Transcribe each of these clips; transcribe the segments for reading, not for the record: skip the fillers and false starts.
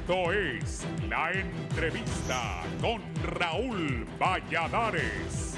Esto es La Entrevista con Raúl Valladares.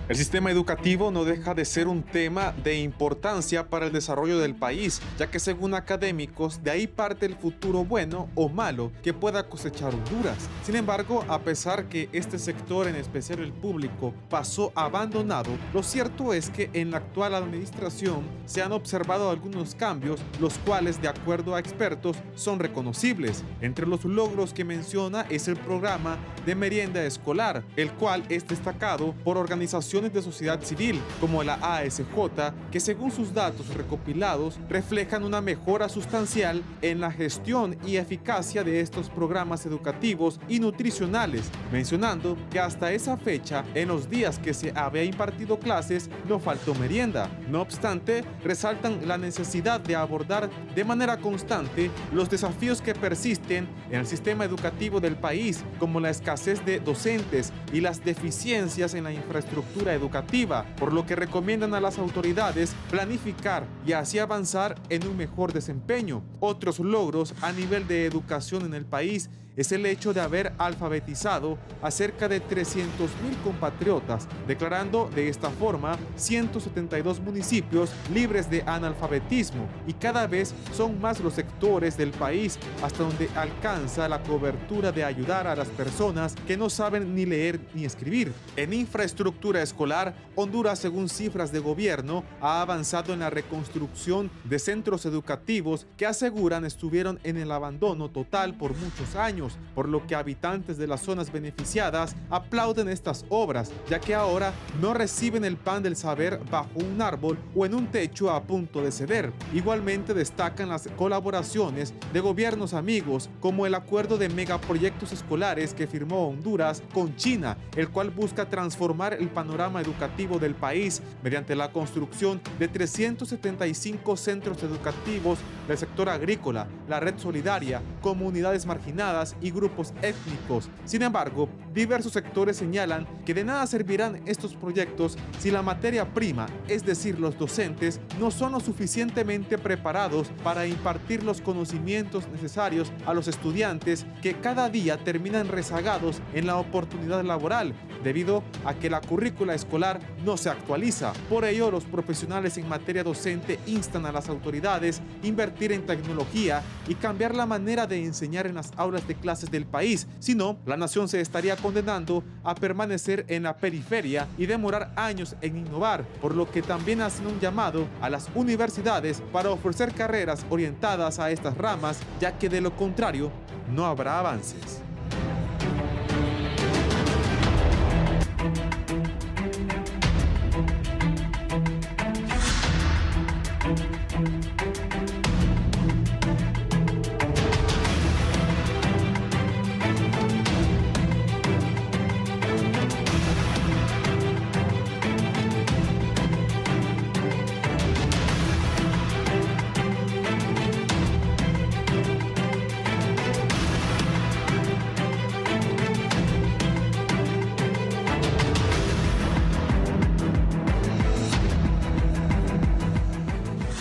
El sistema educativo no deja de ser un tema de importancia para el desarrollo del país, ya que según académicos, de ahí parte el futuro bueno o malo que pueda cosechar Honduras. Sin embargo, a pesar que este sector, en especial el público, pasó abandonado, lo cierto es que en la actual administración se han observado algunos cambios, los cuales, de acuerdo a expertos, son reconocibles. Entre los logros que menciona es el programa de merienda escolar, el cual es destacado por organizaciones de sociedad civil como la ASJ, que según sus datos recopilados reflejan una mejora sustancial en la gestión y eficacia de estos programas educativos y nutricionales, mencionando que hasta esa fecha, en los días que se había impartido clases, no faltó merienda. No obstante, resaltan la necesidad de abordar de manera constante los desafíos que persisten en el sistema educativo del país, como la escasez de docentes y las deficiencias en la infraestructura educativa, por lo que recomiendan a las autoridades planificar y así avanzar en un mejor desempeño. Otros logros a nivel de educación en el país es el hecho de haber alfabetizado a cerca de 300,000 compatriotas, declarando de esta forma 172 municipios libres de analfabetismo, y cada vez son más los sectores del país hasta donde alcanza la cobertura de ayudar a las personas que no saben ni leer ni escribir. En infraestructura escolar, Honduras, según cifras de gobierno, ha avanzado en la reconstrucción de centros educativos que aseguran estuvieron en el abandono total por muchos años, por lo que habitantes de las zonas beneficiadas aplauden estas obras, ya que ahora no reciben el pan del saber bajo un árbol o en un techo a punto de ceder. Igualmente destacan las colaboraciones de gobiernos amigos, como el acuerdo de megaproyectos escolares que firmó Honduras con China, el cual busca transformar el panorama educativo del país mediante la construcción de 375 centros educativos del sector agrícola, la red solidaria, comunidades marginadas y grupos étnicos. Sin embargo, diversos sectores señalan que de nada servirán estos proyectos si la materia prima, es decir, los docentes, no son lo suficientemente preparados para impartir los conocimientos necesarios a los estudiantes, que cada día terminan rezagados en la oportunidad laboral debido a que la currícula escolar no se actualiza. Por ello, los profesionales en materia docente instan a las autoridades a invertir en tecnología y cambiar la manera de enseñar en las aulas de clases del país. Si no, la nación se estaría condenando a permanecer en la periferia y demorar años en innovar, por lo que también hacen un llamado a las universidades para ofrecer carreras orientadas a estas ramas, ya que de lo contrario no habrá avances.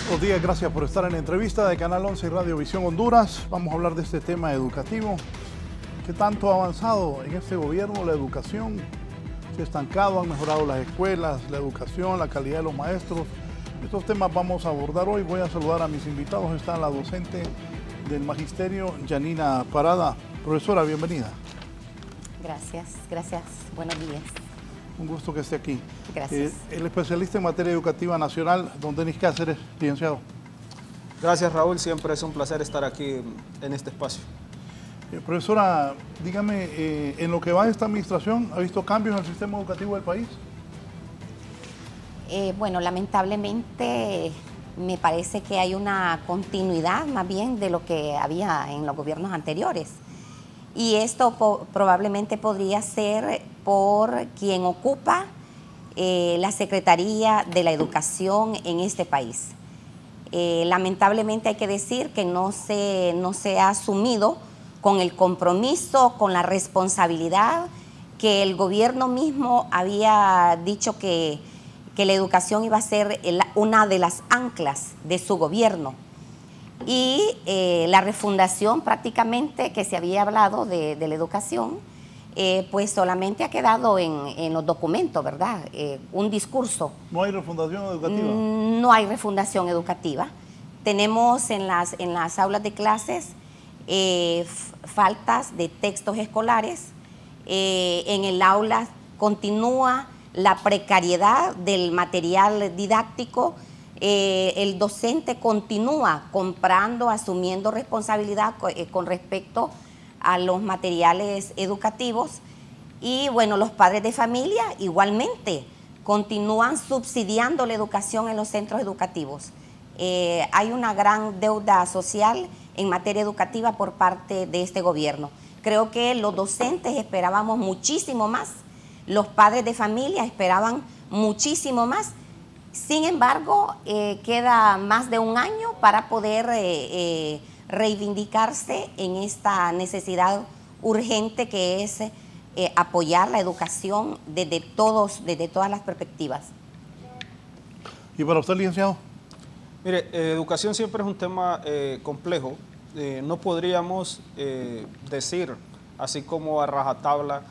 Buenos días, gracias por estar en la entrevista de Canal 11 y Radio Visión Honduras. Vamos a hablar de este tema educativo. ¿Qué tanto ha avanzado en este gobierno la educación? ¿Se ha estancado? ¿Han mejorado las escuelas, la educación, la calidad de los maestros? Estos temas vamos a abordar hoy. Voy a saludar a mis invitados. Está la docente del Magisterio, Yanina Parada. Profesora, bienvenida. Gracias. Buenos días. Un gusto que esté aquí. Gracias. El especialista en materia educativa nacional, don Denis Cáceres, licenciado. Gracias, Raúl. Siempre es un placer estar aquí en este espacio. Profesora, dígame, en lo que va de esta administración, ¿ha visto cambios en el sistema educativo del país? Bueno, lamentablemente me parece que hay una continuidad más bien de lo que había en los gobiernos anteriores. Y esto probablemente podría ser por quien ocupa la Secretaría de la Educación en este país. Lamentablemente hay que decir que no se ha asumido con el compromiso, con la responsabilidad que el gobierno mismo había dicho que la educación iba a ser una de las anclas de su gobierno. y la refundación prácticamente que se había hablado de la educación, pues solamente ha quedado en los documentos, ¿verdad? Un discurso. ¿No hay refundación educativa? No hay refundación educativa. Tenemos en las aulas de clases faltas de textos escolares. En el aula continúa la precariedad del material didáctico. El docente continúa comprando, asumiendo responsabilidad con respecto a los materiales educativos, y bueno, los padres de familia igualmente continúan subsidiando la educación en los centros educativos. Hay una gran deuda social en materia educativa por parte de este gobierno. Creo que los docentes esperábamos muchísimo más, los padres de familia esperaban muchísimo más. Sin embargo, queda más de un año para poder reivindicarse en esta necesidad urgente que es apoyar la educación desde todas las perspectivas. ¿Y para usted, licenciado? Mire, educación siempre es un tema complejo. No podríamos decir, así como a rajatabla,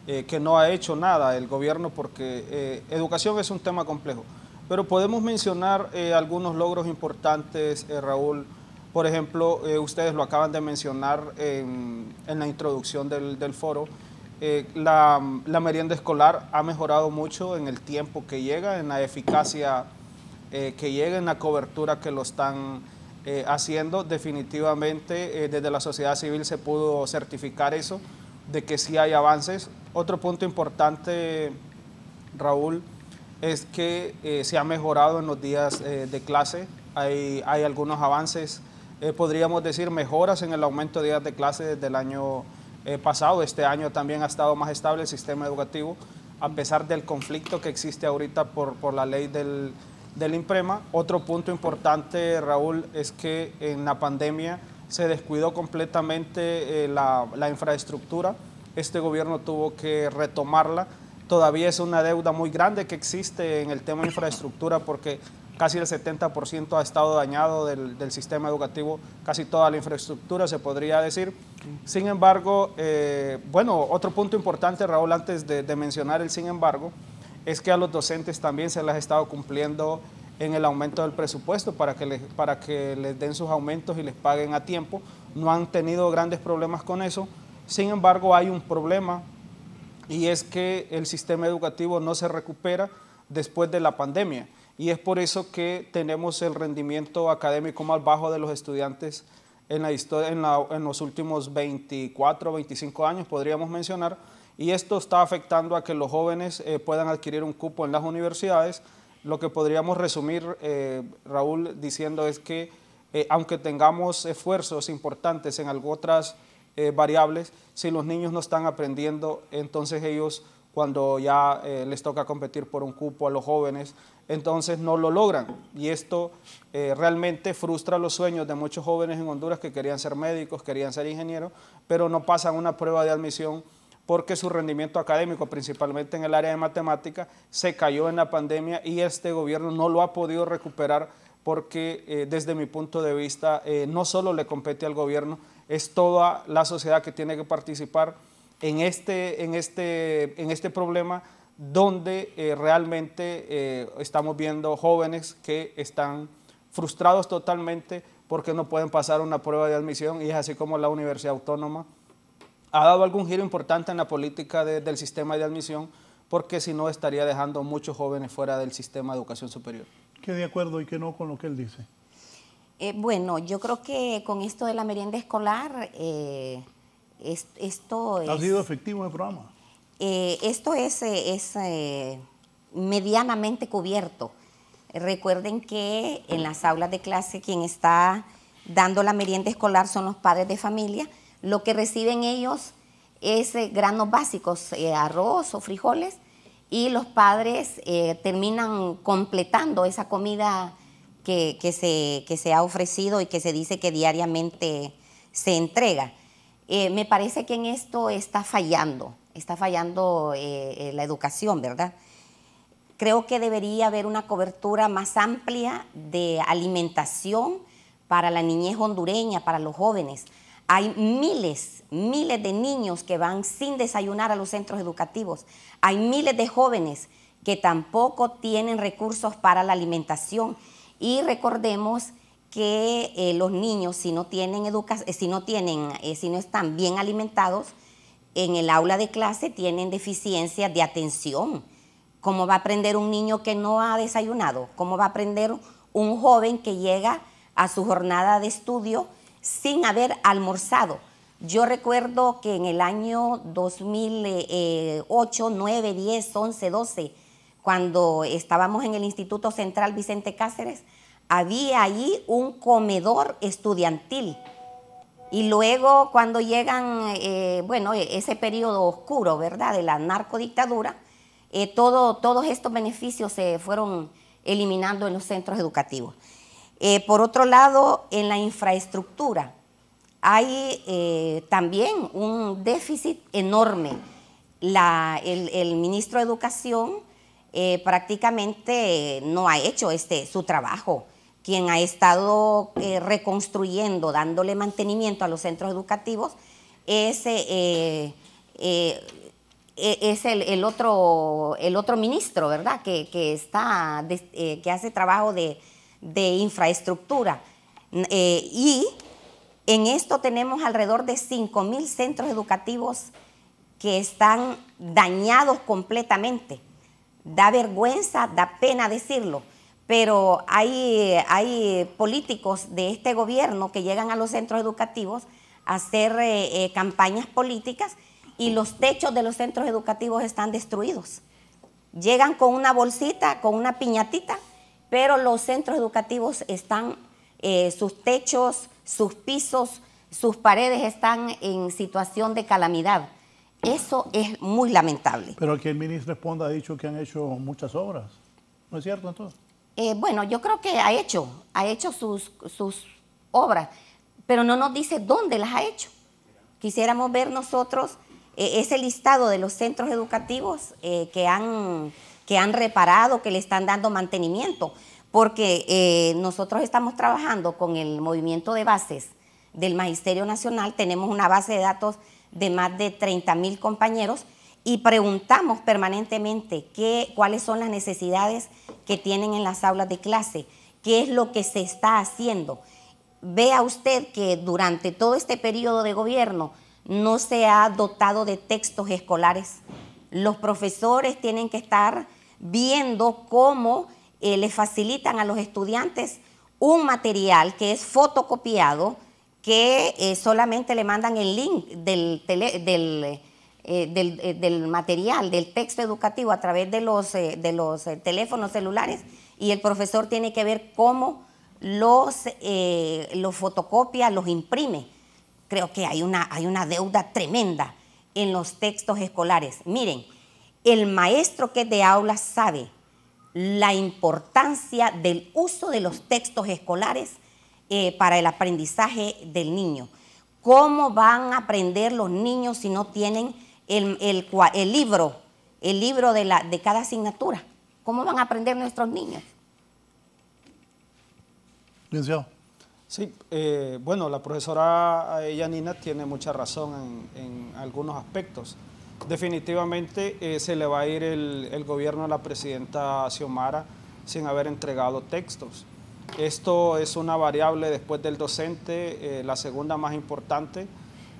que no ha hecho nada el gobierno, porque educación es un tema complejo. Pero podemos mencionar algunos logros importantes, Raúl. Por ejemplo, ustedes lo acaban de mencionar en la introducción del foro. La merienda escolar ha mejorado mucho en el tiempo que llega, en la eficacia que llega, en la cobertura que lo están haciendo. Definitivamente desde la sociedad civil se pudo certificar eso, de que sí hay avances. Otro punto importante, Raúl, es que se ha mejorado en los días de clase. Hay algunos avances, podríamos decir mejoras en el aumento de días de clase desde el año pasado. Este año también ha estado más estable el sistema educativo, a pesar del conflicto que existe ahorita por la ley del INPREMA. Otro punto importante, Raúl, es que en la pandemia se descuidó completamente la infraestructura. Este gobierno tuvo que retomarla. Todavía es una deuda muy grande que existe en el tema de infraestructura, porque casi el 70% ha estado dañado del sistema educativo, casi toda la infraestructura se podría decir. Sin embargo, bueno, otro punto importante, Raúl, antes de mencionar el sin embargo, es que a los docentes también se les ha estado cumpliendo en el aumento del presupuesto para que les den sus aumentos y les paguen a tiempo. No han tenido grandes problemas con eso. Sin embargo, hay un problema, y es que el sistema educativo no se recupera después de la pandemia, y es por eso que tenemos el rendimiento académico más bajo de los estudiantes en los últimos 24 o 25 años, podríamos mencionar, y esto está afectando a que los jóvenes puedan adquirir un cupo en las universidades. Lo que podríamos resumir, Raúl, diciendo es que aunque tengamos esfuerzos importantes en otras variables, si los niños no están aprendiendo, entonces ellos, cuando ya les toca competir por un cupo a los jóvenes, entonces no lo logran, y esto realmente frustra los sueños de muchos jóvenes en Honduras que querían ser médicos, querían ser ingenieros, pero no pasan una prueba de admisión porque su rendimiento académico, principalmente en el área de matemática, se cayó en la pandemia, y este gobierno no lo ha podido recuperar porque desde mi punto de vista no solo le compete al gobierno, es toda la sociedad que tiene que participar en este problema, donde realmente estamos viendo jóvenes que están frustrados totalmente porque no pueden pasar una prueba de admisión, y es así como la Universidad Autónoma ha dado algún giro importante en la política del sistema de admisión, porque si no estaría dejando muchos jóvenes fuera del sistema de educación superior. ¿Qué de acuerdo y qué no con lo que él dice? Bueno, yo creo que con esto de la merienda escolar, esto es... ¿Ha sido efectivo el programa? Esto es medianamente cubierto. Recuerden que en las aulas de clase quien está dando la merienda escolar son los padres de familia. Lo que reciben ellos es granos básicos, arroz o frijoles, y los padres terminan completando esa comida que se ha ofrecido y que se dice que diariamente se entrega. Me parece que en esto está fallando la educación, ¿verdad? Creo que debería haber una cobertura más amplia de alimentación para la niñez hondureña, para los jóvenes. Hay miles de niños que van sin desayunar a los centros educativos. Hay miles de jóvenes que tampoco tienen recursos para la alimentación. Y recordemos que los niños, si no están bien alimentados, en el aula de clase tienen deficiencias de atención. ¿Cómo va a aprender un niño que no ha desayunado? ¿Cómo va a aprender un joven que llega a su jornada de estudio sin haber almorzado? Yo recuerdo que en el año 2008, 9, 10, 11, 12, cuando estábamos en el Instituto Central Vicente Cáceres, había allí un comedor estudiantil. Y luego cuando llegan, ese periodo oscuro, ¿verdad?, de la narcodictadura, todos estos beneficios se fueron eliminando en los centros educativos. Por otro lado, en la infraestructura hay también un déficit enorme. El ministro de Educación prácticamente no ha hecho su trabajo. Quien ha estado reconstruyendo, dándole mantenimiento a los centros educativos es el otro ministro, ¿verdad?, que hace trabajo de infraestructura. Y en esto tenemos alrededor de 5,000 centros educativos que están dañados completamente. Da vergüenza, da pena decirlo, pero hay políticos de este gobierno que llegan a los centros educativos a hacer campañas políticas y los techos de los centros educativos están destruidos. Llegan con una bolsita, con una piñatita, pero los centros educativos están, sus techos, sus pisos, sus paredes están en situación de calamidad. Eso es muy lamentable. Pero aquí el ministro Esponda ha dicho que han hecho muchas obras. ¿No es cierto entonces? Yo creo que ha hecho sus obras, pero no nos dice dónde las ha hecho. Quisiéramos ver nosotros ese listado de los centros educativos que han reparado, que le están dando mantenimiento, porque nosotros estamos trabajando con el movimiento de bases del Magisterio Nacional, tenemos una base de datos de más de 30,000 compañeros y preguntamos permanentemente cuáles son las necesidades que tienen en las aulas de clase, qué es lo que se está haciendo. Vea usted que durante todo este periodo de gobierno no se ha dotado de textos escolares. Los profesores tienen que estar viendo cómo le facilitan a los estudiantes un material que es fotocopiado, que solamente le mandan el link del material, del texto educativo a través de los teléfonos celulares, y el profesor tiene que ver cómo los fotocopia, los imprime. Creo que hay una deuda tremenda en los textos escolares. Miren, el maestro que es de aula sabe la importancia del uso de los textos escolares para el aprendizaje del niño. ¿Cómo van a aprender los niños si no tienen el libro de cada asignatura? ¿Cómo van a aprender nuestros niños? Licenciado. Sí, la profesora Yanina tiene mucha razón en algunos aspectos. Definitivamente se le va a ir el gobierno a la presidenta Xiomara sin haber entregado textos. Esto es una variable después del docente, la segunda más importante.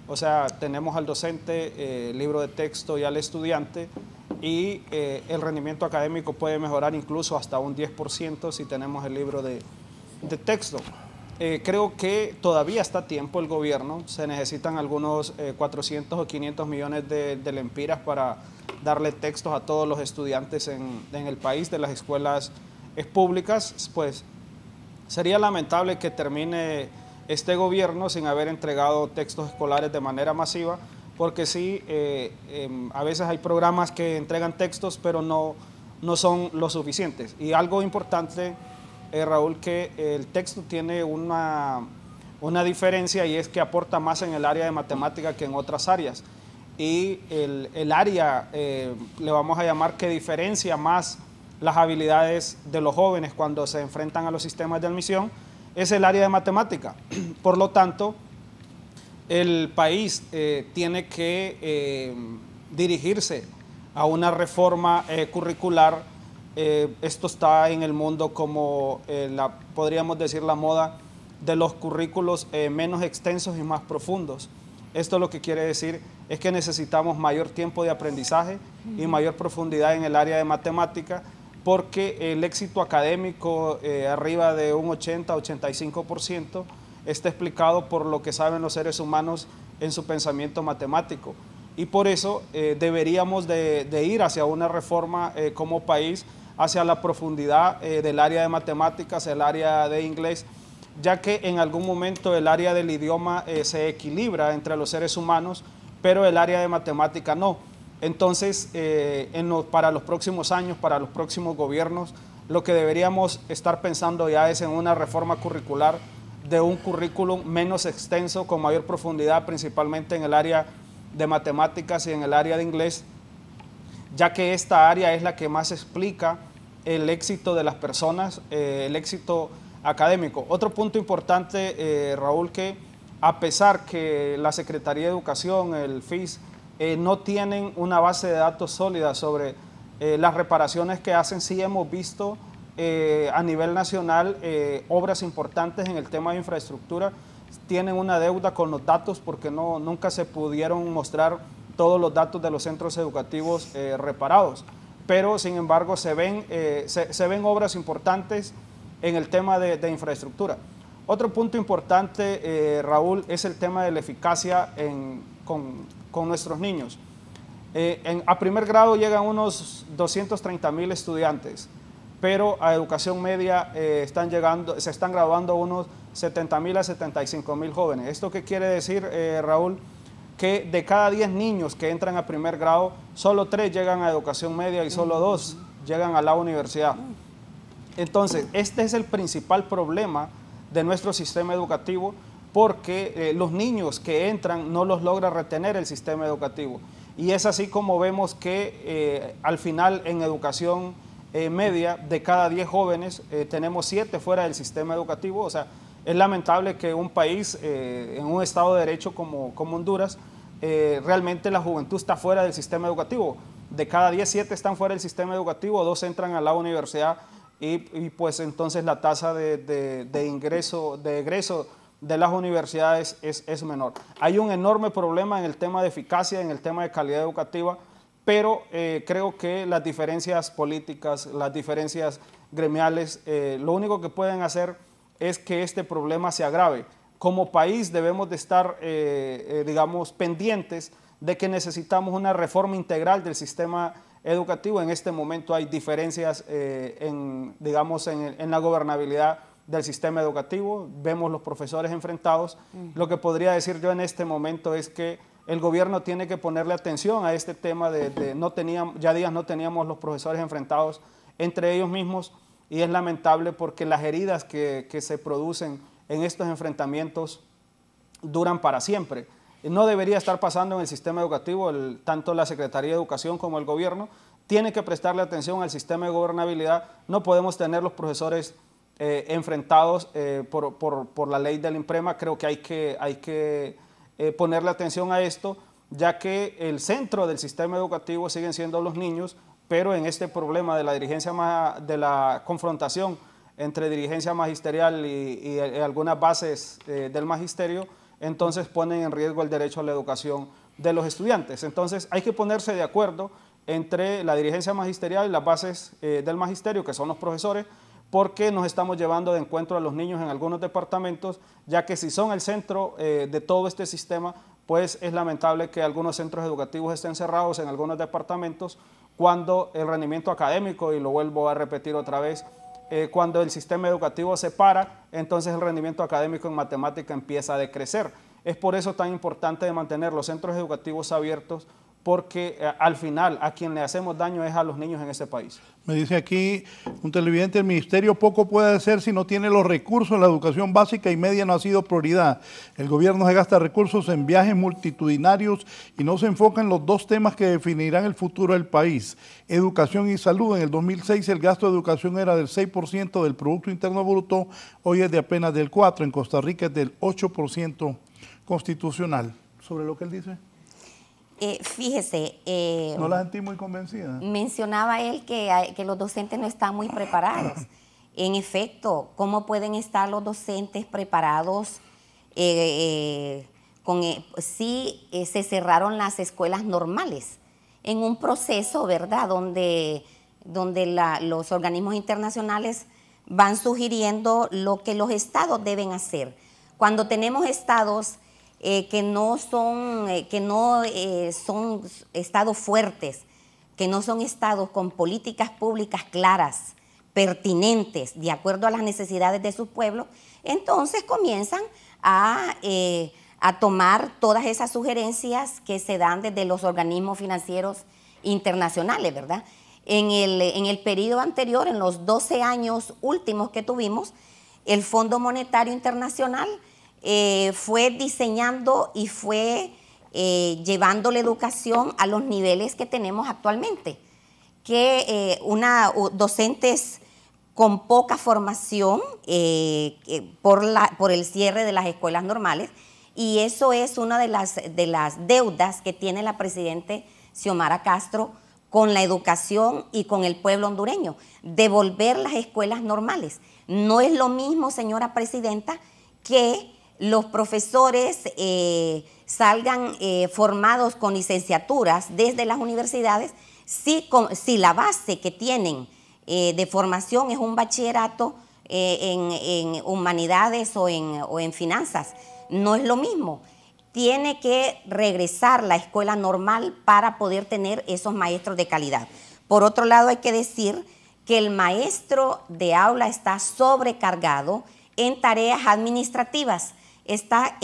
O sea, tenemos al docente, libro de texto, y al estudiante, y el rendimiento académico puede mejorar incluso hasta un 10% si tenemos el libro de texto. Creo que todavía está a tiempo el gobierno, se necesitan algunos 400 o 500 millones de lempiras para darle textos a todos los estudiantes en el país de las escuelas públicas. Pues sería lamentable que termine este gobierno sin haber entregado textos escolares de manera masiva, porque sí, a veces hay programas que entregan textos, pero no son lo suficientes. Y algo importante, Raúl, que el texto tiene una diferencia, y es que aporta más en el área de matemática que en otras áreas. Y el área, le vamos a llamar, que diferencia más las habilidades de los jóvenes cuando se enfrentan a los sistemas de admisión, es el área de matemática. Por lo tanto, el país tiene que dirigirse a una reforma curricular. Esto está en el mundo como, podríamos decir, la moda de los currículos menos extensos y más profundos. Esto lo que quiere decir es que necesitamos mayor tiempo de aprendizaje y mayor profundidad en el área de matemática, porque el éxito académico arriba de un 80-85% está explicado por lo que saben los seres humanos en su pensamiento matemático. Y por eso deberíamos de ir hacia una reforma como país, hacia la profundidad del área de matemáticas, el área de inglés, ya que en algún momento el área del idioma se equilibra entre los seres humanos, pero el área de matemática no. Entonces, para los próximos años, para los próximos gobiernos, lo que deberíamos estar pensando ya es en una reforma curricular de un currículum menos extenso, con mayor profundidad, principalmente en el área de matemáticas y en el área de inglés, ya que esta área es la que más explica el éxito de las personas, el éxito académico. Otro punto importante, Raúl, que a pesar que la Secretaría de Educación, el FIS, no tienen una base de datos sólida sobre las reparaciones que hacen, sí hemos visto a nivel nacional obras importantes en el tema de infraestructura. Tienen una deuda con los datos porque nunca se pudieron mostrar todos los datos de los centros educativos reparados, pero sin embargo se ven obras importantes en el tema de infraestructura. Otro punto importante, Raúl, es el tema de la eficacia con nuestros niños. A primer grado llegan unos 230,000 estudiantes, pero a educación media se están graduando unos 70,000 a 75,000 jóvenes. ¿Esto qué quiere decir, Raúl? Que de cada 10 niños que entran a primer grado, solo 3 llegan a educación media y solo 2 llegan a la universidad. Entonces, este es el principal problema de nuestro sistema educativo, porque los niños que entran no los logra retener el sistema educativo. Y es así como vemos que al final en educación media, de cada 10 jóvenes, tenemos 7 fuera del sistema educativo. O sea, es lamentable que un país, en un Estado de Derecho como Honduras, realmente la juventud está fuera del sistema educativo. De cada 10, 7 están fuera del sistema educativo, 2 entran a la universidad y pues entonces la tasa de egreso de las universidades es menor. Hay un enorme problema en el tema de eficacia, en el tema de calidad educativa, pero creo que las diferencias políticas, las diferencias gremiales, lo único que pueden hacer es que este problema se agrave. Como país debemos de estar, digamos, pendientes de que necesitamos una reforma integral del sistema educativo. En este momento hay diferencias en la gobernabilidad del sistema educativo. Vemos los profesores enfrentados. Lo que podría decir yo en este momento es que el gobierno tiene que ponerle atención a este tema ya días no teníamos los profesores enfrentados entre ellos mismos, y es lamentable porque las heridas que se producen en estos enfrentamientos duran para siempre. No debería estar pasando en el sistema educativo. Tanto la Secretaría de Educación como el gobierno tiene que prestarle atención al sistema de gobernabilidad. No podemos tener los profesores enfrentados por la ley del INPREMA. Creo que hay que ponerle atención a esto, ya que el centro del sistema educativo siguen siendo los niños, pero en este problema de la dirigencia, de la confrontación entre dirigencia magisterial y algunas bases del magisterio, entonces ponen en riesgo el derecho a la educación de los estudiantes. Entonces hay que ponerse de acuerdo entre la dirigencia magisterial y las bases del magisterio, que son los profesores, porque nos estamos llevando de encuentro a los niños en algunos departamentos, ya que si son el centro de todo este sistema, pues es lamentable que algunos centros educativos estén cerrados en algunos departamentos, cuando el rendimiento académico, y lo vuelvo a repetir otra vez, cuando el sistema educativo se para, entonces el rendimiento académico en matemática empieza a decrecer. Es por eso tan importante de mantener los centros educativos abiertos, porque al final a quien le hacemos daño es a los niños en ese país. Me dice aquí un televidente, el ministerio poco puede hacer si no tiene los recursos. La educación básica y media no ha sido prioridad. El gobierno se gasta recursos en viajes multitudinarios y no se enfoca en los dos temas que definirán el futuro del país, educación y salud. En el 2006 el gasto de educación era del 6% del Producto Interno Bruto, hoy es de apenas del 4%, en Costa Rica es del 8% constitucional. ¿Sobre lo que él dice? Fíjese, no la sentí muy convencida. Mencionaba él que los docentes no están muy preparados. En efecto, ¿cómo pueden estar los docentes preparados si se cerraron las escuelas normales? En un proceso, ¿verdad?, donde los organismos internacionales van sugiriendo lo que los estados deben hacer. Cuando tenemos estados que no son estados fuertes, que no son estados con políticas públicas claras, pertinentes, de acuerdo a las necesidades de su pueblo, entonces comienzan a tomar todas esas sugerencias que se dan desde los organismos financieros internacionales, ¿verdad? En el periodo anterior, en los 12 años últimos que tuvimos, el Fondo Monetario Internacional fue diseñando y fue llevando la educación a los niveles que tenemos actualmente, que docentes con poca formación por el cierre de las escuelas normales, y eso es una de las deudas que tiene la presidenta Xiomara Castro con la educación y con el pueblo hondureño, devolver las escuelas normales. No es lo mismo, señora presidenta, que los profesores salgan formados con licenciaturas desde las universidades si la base que tienen de formación es un bachillerato en humanidades o en finanzas. No es lo mismo. Tiene que regresar la escuela normal para poder tener esos maestros de calidad. Por otro lado, hay que decir que el maestro de aula está sobrecargado en tareas administrativas. Está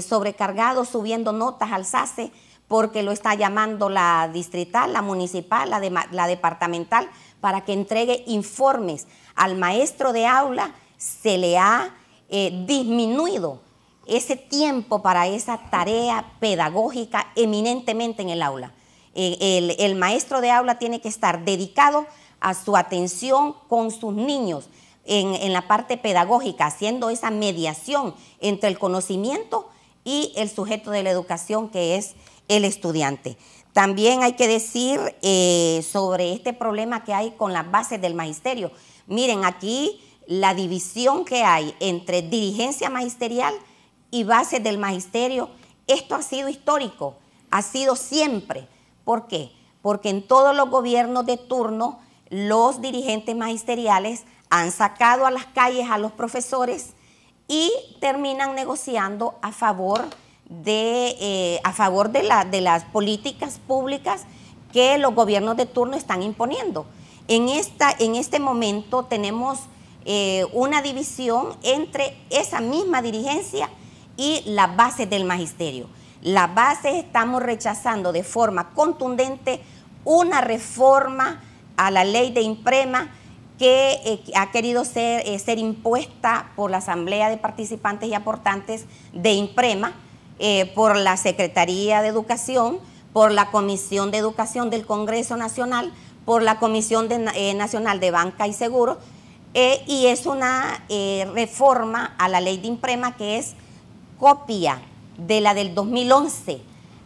sobrecargado subiendo notas al SACE porque lo está llamando la distrital, la municipal, la departamental, para que entregue informes. Al maestro de aula se le ha disminuido ese tiempo para esa tarea pedagógica eminentemente en el aula. El maestro de aula tiene que estar dedicado a su atención con sus niños, en la parte pedagógica, haciendo esa mediación entre el conocimiento y el sujeto de la educación, que es el estudiante. También hay que decir sobre este problema que hay con las bases del magisterio. Miren, aquí la división que hay entre dirigencia magisterial y bases del magisterio, esto ha sido histórico, ha sido siempre. ¿Por qué? Porque en todos los gobiernos de turno, los dirigentes magisteriales han sacado a las calles a los profesores y terminan negociando a favor de las políticas públicas que los gobiernos de turno están imponiendo. En este momento tenemos una división entre esa misma dirigencia y las bases del magisterio. Las bases estamos rechazando de forma contundente una reforma a la ley de IMPREMA que ha querido ser impuesta por la Asamblea de Participantes y Aportantes de IMPREMA, por la Secretaría de Educación, por la Comisión de Educación del Congreso Nacional, por la Comisión Nacional de Banca y Seguros, y es una reforma a la ley de IMPREMA que es copia de la del 2011,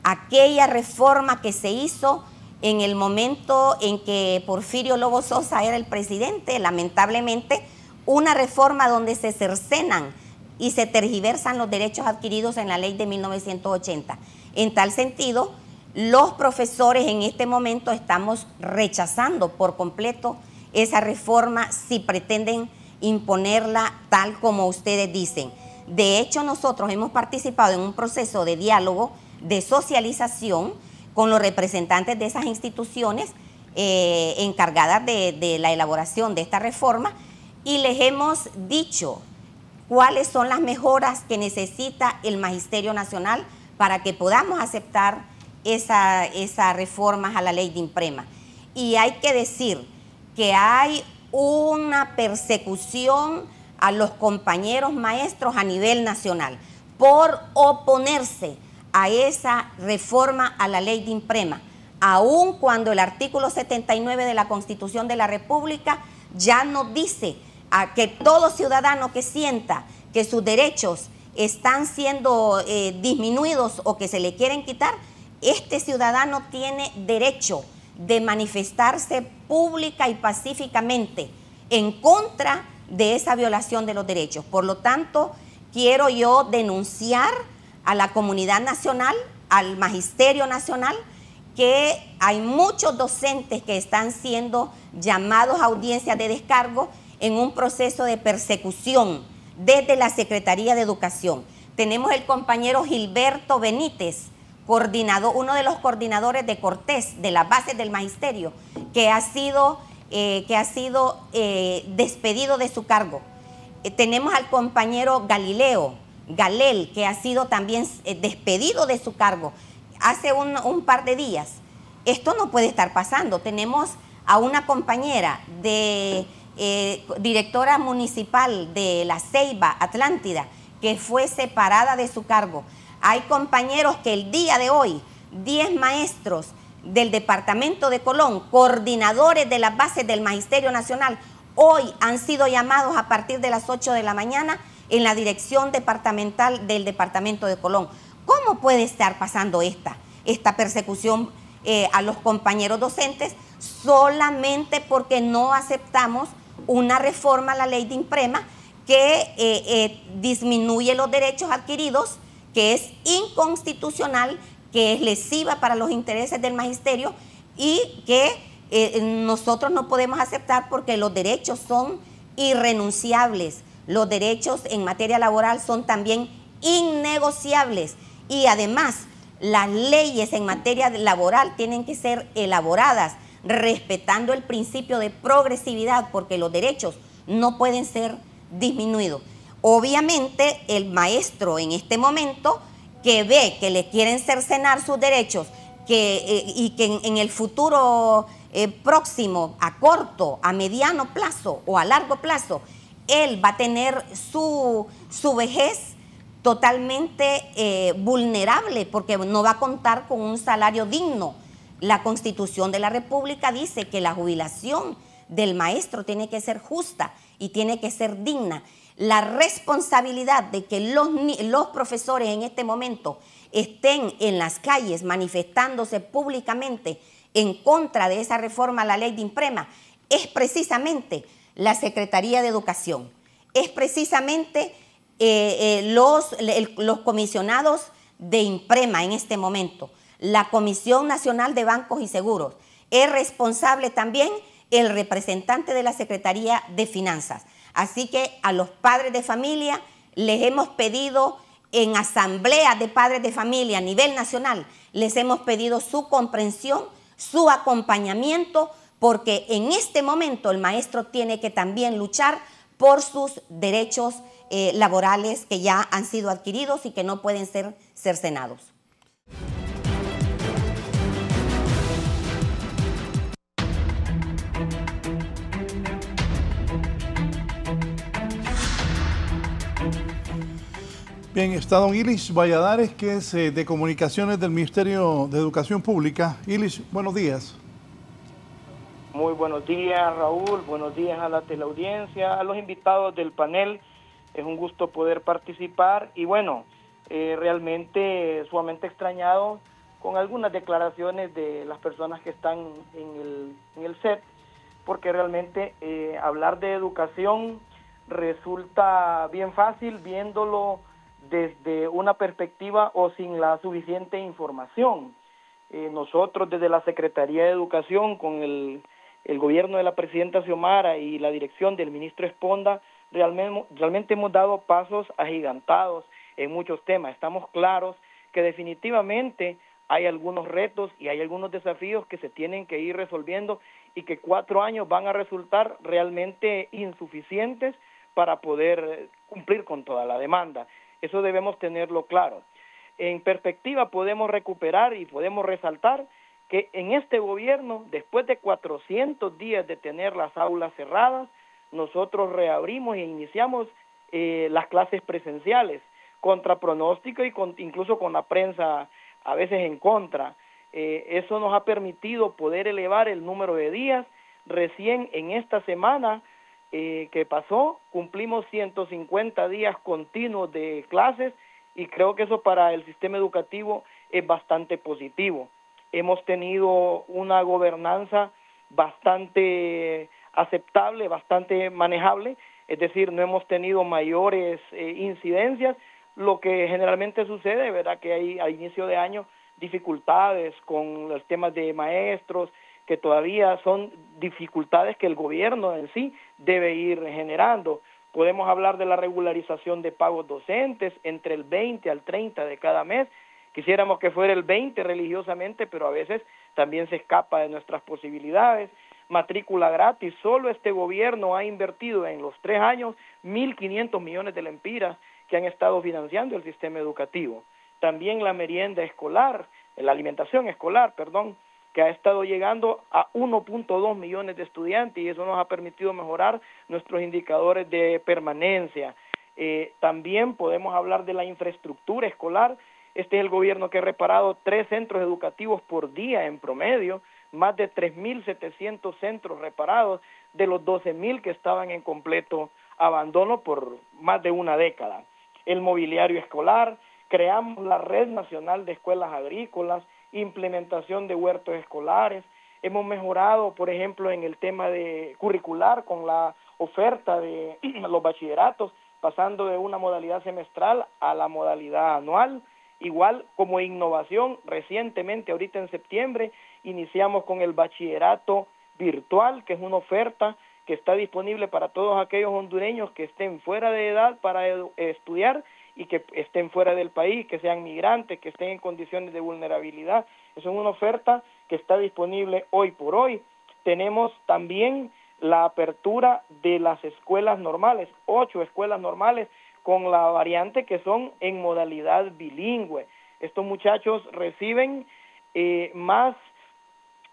aquella reforma que se hizo en el momento en que Porfirio Lobo Sosa era el presidente, lamentablemente, una reforma donde se cercenan y se tergiversan los derechos adquiridos en la ley de 1980. En tal sentido, los profesores en este momento estamos rechazando por completo esa reforma si pretenden imponerla tal como ustedes dicen. De hecho, nosotros hemos participado en un proceso de diálogo, de socialización con los representantes de esas instituciones encargadas de la elaboración de esta reforma, y les hemos dicho cuáles son las mejoras que necesita el Magisterio Nacional para que podamos aceptar esas reformas a la ley de INPREMA. Y hay que decir que hay una persecución a los compañeros maestros a nivel nacional por oponerse a esa reforma a la ley de INPREMA, aun cuando el artículo 79 de la Constitución de la República ya nos dice a que todo ciudadano que sienta que sus derechos están siendo disminuidos o que se le quieren quitar, este ciudadano tiene derecho de manifestarse pública y pacíficamente en contra de esa violación de los derechos. Por lo tanto, quiero yo denunciar a la comunidad nacional, al Magisterio Nacional, que hay muchos docentes que están siendo llamados a audiencias de descargo en un proceso de persecución desde la Secretaría de Educación. Tenemos el compañero Gilberto Benítez, uno de los coordinadores de Cortés, de las bases del magisterio, que ha sido despedido de su cargo. Tenemos al compañero Galel, que ha sido también despedido de su cargo hace un par de días. Esto no puede estar pasando. Tenemos a una compañera directora municipal de La Ceiba, Atlántida, que fue separada de su cargo. Hay compañeros que el día de hoy, 10 maestros del departamento de Colón, coordinadores de las bases del Magisterio Nacional, hoy han sido llamados a partir de las 8 de la mañana en la dirección departamental del departamento de Colón. ¿Cómo puede estar pasando esta persecución a los compañeros docentes solamente porque no aceptamos una reforma a la ley de INPREMA que disminuye los derechos adquiridos, que es inconstitucional, que es lesiva para los intereses del magisterio y que nosotros no podemos aceptar porque los derechos son irrenunciables, los derechos en materia laboral son también innegociables y además las leyes en materia laboral tienen que ser elaboradas respetando el principio de progresividad porque los derechos no pueden ser disminuidos. Obviamente el maestro en este momento que ve que le quieren cercenar sus derechos y que en el futuro próximo, a corto, a mediano plazo o a largo plazo, él va a tener su vejez totalmente vulnerable porque no va a contar con un salario digno. La Constitución de la República dice que la jubilación del maestro tiene que ser justa y tiene que ser digna. La responsabilidad de que los profesores en este momento estén en las calles manifestándose públicamente en contra de esa reforma a la ley de INPREMA es precisamente la Secretaría de Educación, es precisamente los comisionados de INPREMA en este momento, la Comisión Nacional de Bancos y Seguros, es responsable también el representante de la Secretaría de Finanzas. Así que a los padres de familia les hemos pedido en asamblea de padres de familia a nivel nacional, les hemos pedido su comprensión, su acompañamiento, porque en este momento el maestro tiene que también luchar por sus derechos laborales que ya han sido adquiridos y que no pueden ser cercenados. Bien, está don Ilis Valladares, que es de Comunicaciones del Ministerio de Educación Pública. Ilis, buenos días. Muy buenos días, Raúl. Buenos días a la teleaudiencia, a los invitados del panel. Es un gusto poder participar y bueno, realmente sumamente extrañado con algunas declaraciones de las personas que están en el set, porque realmente hablar de educación resulta bien fácil viéndolo desde una perspectiva o sin la suficiente información. Nosotros desde la Secretaría de Educación, con el gobierno de la presidenta Xiomara y la dirección del ministro Esponda, realmente hemos dado pasos agigantados en muchos temas. Estamos claros que definitivamente hay algunos retos y hay algunos desafíos que se tienen que ir resolviendo y que 4 años van a resultar realmente insuficientes para poder cumplir con toda la demanda. Eso debemos tenerlo claro. en perspectiva podemos recuperar y podemos resaltar que en este gobierno, después de 400 días de tener las aulas cerradas, nosotros reabrimos e iniciamos las clases presenciales, contra pronóstico y incluso con la prensa a veces en contra. Eso nos ha permitido poder elevar el número de días. Recién en esta semana que pasó, cumplimos 150 días continuos de clases y creo que eso para el sistema educativo es bastante positivo. Hemos tenido una gobernanza bastante aceptable, bastante manejable, es decir, no hemos tenido mayores incidencias. Lo que generalmente sucede, ¿verdad?, que hay a inicio de año dificultades con los temas de maestros, que todavía son dificultades que el gobierno en sí debe ir generando. Podemos hablar de la regularización de pagos docentes entre el 20 al 30 de cada mes. Quisiéramos que fuera el 20 religiosamente, pero a veces también se escapa de nuestras posibilidades. Matrícula gratis, solo este gobierno ha invertido en los 3 años 1.500 millones de lempiras que han estado financiando el sistema educativo. También la merienda escolar, la alimentación escolar, perdón, que ha estado llegando a 1.2 millones de estudiantes y eso nos ha permitido mejorar nuestros indicadores de permanencia. También podemos hablar de la infraestructura escolar. Este es el gobierno que ha reparado 3 centros educativos por día en promedio, más de 3.700 centros reparados de los 12.000 que estaban en completo abandono por más de una década. El mobiliario escolar, creamos la Red Nacional de Escuelas Agrícolas, implementación de huertos escolares, hemos mejorado, por ejemplo, en el tema de curricular con la oferta de los bachilleratos, pasando de una modalidad semestral a la modalidad anual. Igual como innovación, recientemente, ahorita en septiembre, iniciamos con el bachillerato virtual, que es una oferta que está disponible para todos aquellos hondureños que estén fuera de edad para estudiar y que estén fuera del país, que sean migrantes, que estén en condiciones de vulnerabilidad. Eso es una oferta que está disponible hoy por hoy. Tenemos también la apertura de las escuelas normales, 8 escuelas normales, con la variante que son en modalidad bilingüe. Estos muchachos reciben más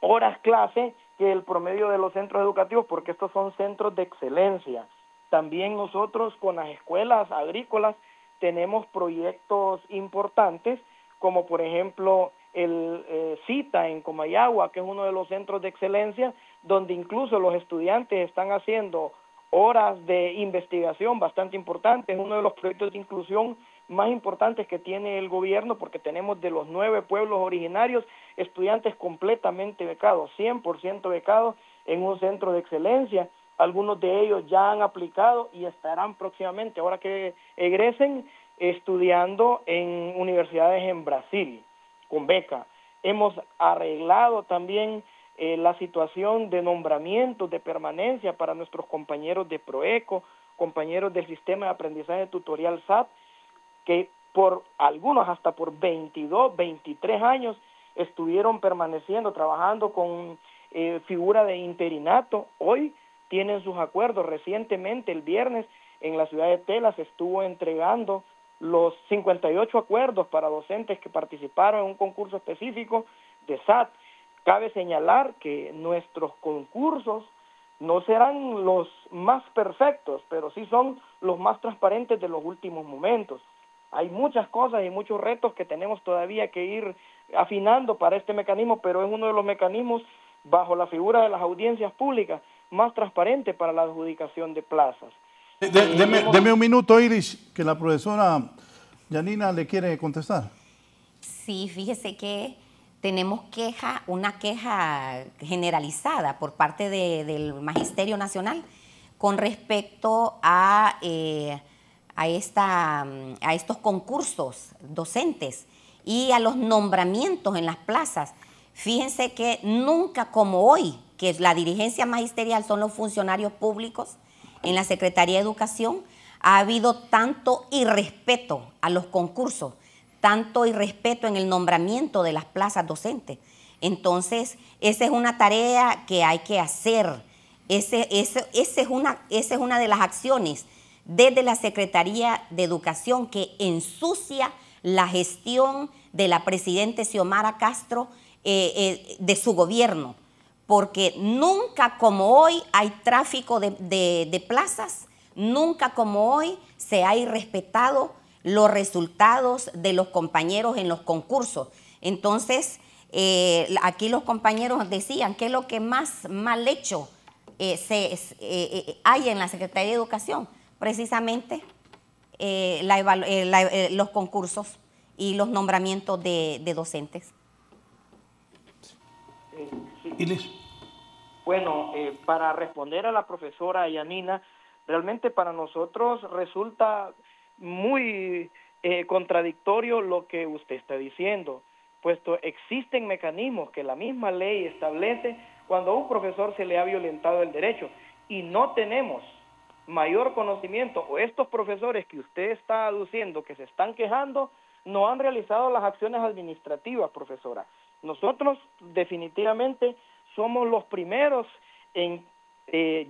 horas clase que el promedio de los centros educativos porque estos son centros de excelencia. También nosotros con las escuelas agrícolas tenemos proyectos importantes como por ejemplo el CITA en Comayagua, que es uno de los centros de excelencia donde incluso los estudiantes están haciendo horas de investigación bastante importantes. Es uno de los proyectos de inclusión más importantes que tiene el gobierno porque tenemos de los 9 pueblos originarios estudiantes completamente becados, 100% becados en un centro de excelencia. Algunos de ellos ya han aplicado y estarán próximamente, ahora que egresen, estudiando en universidades en Brasil con beca. Hemos arreglado también la situación de nombramientos de permanencia para nuestros compañeros de PROECO, compañeros del sistema de aprendizaje tutorial SAT, que por algunos hasta por 22, 23 años estuvieron permaneciendo, trabajando con figura de interinato. Hoy tienen sus acuerdos. Recientemente, el viernes, en la ciudad de Tela se estuvo entregando los 58 acuerdos para docentes que participaron en un concurso específico de SAT. Cabe señalar que nuestros concursos no serán los más perfectos, pero sí son los más transparentes de los últimos momentos. Hay muchas cosas y muchos retos que tenemos todavía que ir afinando para este mecanismo, pero es uno de los mecanismos bajo la figura de las audiencias públicas más transparente para la adjudicación de plazas. Deme un minuto, Iris, que la profesora Yanina le quiere contestar. Sí, fíjese que tenemos una queja generalizada por parte del Magisterio Nacional con respecto a estos concursos docentes y a los nombramientos en las plazas. Fíjense que nunca como hoy, que la dirigencia magisterial son los funcionarios públicos en la Secretaría de Educación, ha habido tanto irrespeto a los concursos, tanto irrespeto en el nombramiento de las plazas docentes. Entonces, esa es una tarea que hay que hacer. Esa es una de las acciones desde la Secretaría de Educación que ensucia la gestión de la presidenta Xiomara Castro de su gobierno, porque nunca como hoy hay tráfico de plazas, nunca como hoy se ha irrespetado los resultados de los compañeros en los concursos. Entonces, aquí los compañeros decían que es lo que más mal hecho hay en la Secretaría de Educación, precisamente los concursos y los nombramientos de docentes. Ilis. Bueno, para responder a la profesora Yanina, realmente para nosotros resulta muy contradictorio lo que usted está diciendo, puesto existen mecanismos que la misma ley establece cuando a un profesor se le ha violentado el derecho y no tenemos mayor conocimiento, o estos profesores que usted está aduciendo que se están quejando no han realizado las acciones administrativas, profesora. Nosotros definitivamente somos los primeros en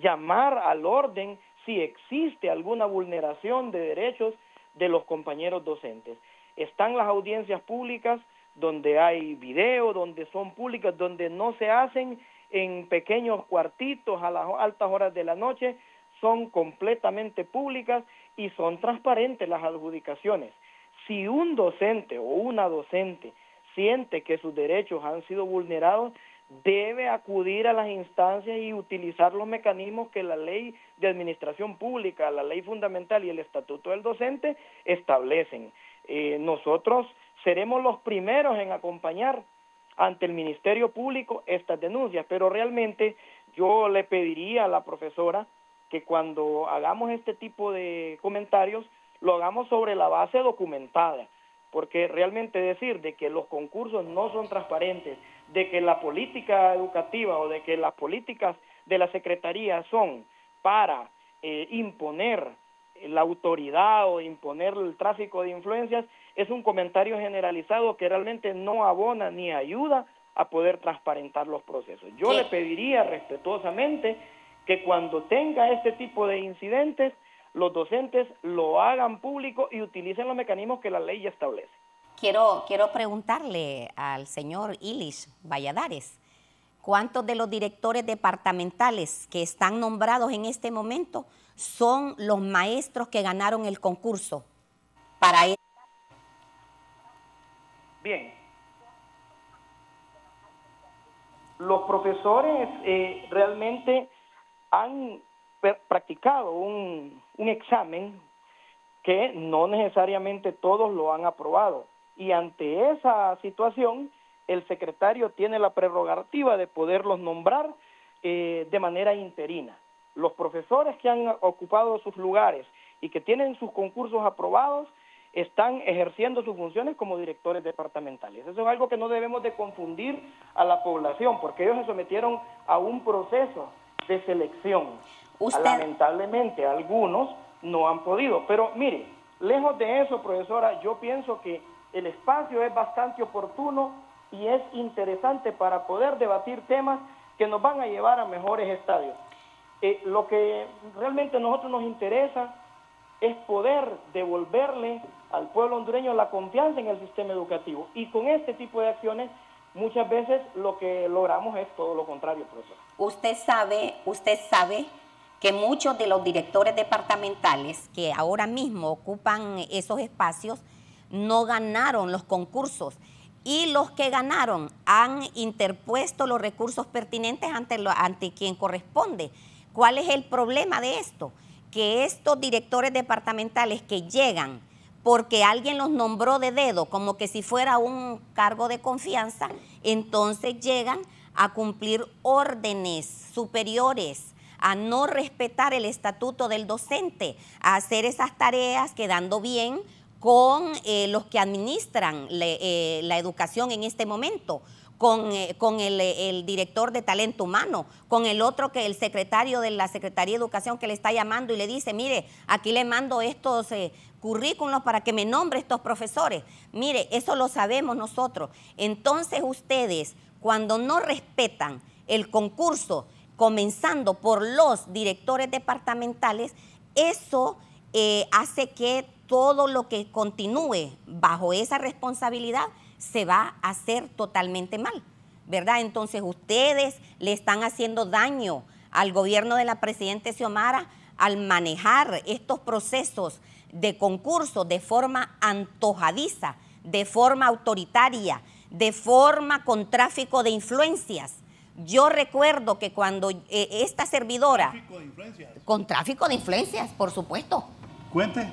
llamar al orden si existe alguna vulneración de derechos de los compañeros docentes. Están las audiencias públicas donde hay video, donde son públicas, donde no se hacen en pequeños cuartitos a las altas horas de la noche, son completamente públicas y son transparentes las adjudicaciones. Si un docente o una docente siente que sus derechos han sido vulnerados, debe acudir a las instancias y utilizar los mecanismos que la ley de administración pública, la ley fundamental y el estatuto del docente establecen. Nosotros seremos los primeros en acompañar ante el Ministerio Público estas denuncias, pero realmente yo le pediría a la profesora que cuando hagamos este tipo de comentarios lo hagamos sobre la base documentada, porque realmente decir de que los concursos no son transparentes, de que la política educativa o de que las políticas de la Secretaría son para imponer la autoridad o imponer el tráfico de influencias, es un comentario generalizado que realmente no abona ni ayuda a poder transparentar los procesos. Yo le pediría respetuosamente que cuando tenga este tipo de incidentes, los docentes lo hagan público y utilicen los mecanismos que la ley ya establece. Quiero preguntarle al señor Ilis Valladares, ¿cuántos de los directores departamentales que están nombrados en este momento son los maestros que ganaron el concurso para él? Bien. Los profesores realmente han practicado un examen que no necesariamente todos lo han aprobado. Y ante esa situación, el secretario tiene la prerrogativa de poderlos nombrar de manera interina. Los profesores que han ocupado sus lugares y que tienen sus concursos aprobados están ejerciendo sus funciones como directores departamentales. Eso es algo que no debemos de confundir a la población, porque ellos se sometieron a un proceso de selección. Lamentablemente algunos no han podido, pero mire, lejos de eso, profesora, yo pienso que el espacio es bastante oportuno y es interesante para poder debatir temas que nos van a llevar a mejores estadios. Lo que realmente a nosotros nos interesa es poder devolverle al pueblo hondureño la confianza en el sistema educativo, y con este tipo de acciones muchas veces lo que logramos es todo lo contrario, profesor. Usted sabe que muchos de los directores departamentales que ahora mismo ocupan esos espacios no ganaron los concursos, y los que ganaron han interpuesto los recursos pertinentes ante quien corresponde. ¿Cuál es el problema de esto? Que estos directores departamentales que llegan porque alguien los nombró de dedo, como que si fuera un cargo de confianza, entonces llegan a cumplir órdenes superiores, a no respetar el estatuto del docente, a hacer esas tareas quedando bien con los que administran la educación en este momento, con el director de talento humano, con el otro que el secretario de la Secretaría de Educación que le está llamando y le dice, mire, aquí le mando estos currículos para que me nombre estos profesores. Mire, eso lo sabemos nosotros. Entonces ustedes, cuando no respetan el concurso, comenzando por los directores departamentales, eso hace que todo lo que continúe bajo esa responsabilidad se va a hacer totalmente mal, ¿verdad? Entonces ustedes le están haciendo daño al gobierno de la presidenta Xiomara al manejar estos procesos de concurso de forma antojadiza, de forma autoritaria, de forma con tráfico de influencias. Yo recuerdo que cuando esta servidora... ¿Tráfico de influencias? Con tráfico de influencias, por supuesto. Cuente.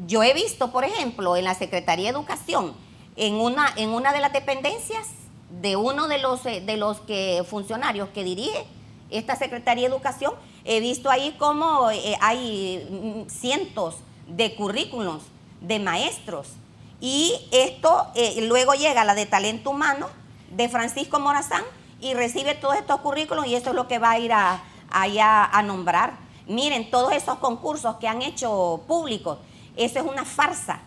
Yo he visto, por ejemplo, en la Secretaría de Educación, en una de las dependencias de uno de los funcionarios que dirige esta Secretaría de Educación, he visto ahí cómo hay cientos de currículums de maestros. Y esto luego llega a la de talento humano de Francisco Morazán y recibe todos estos currículums y eso es lo que va a ir allá a nombrar. Miren, todos esos concursos que han hecho públicos, eso es una farsa.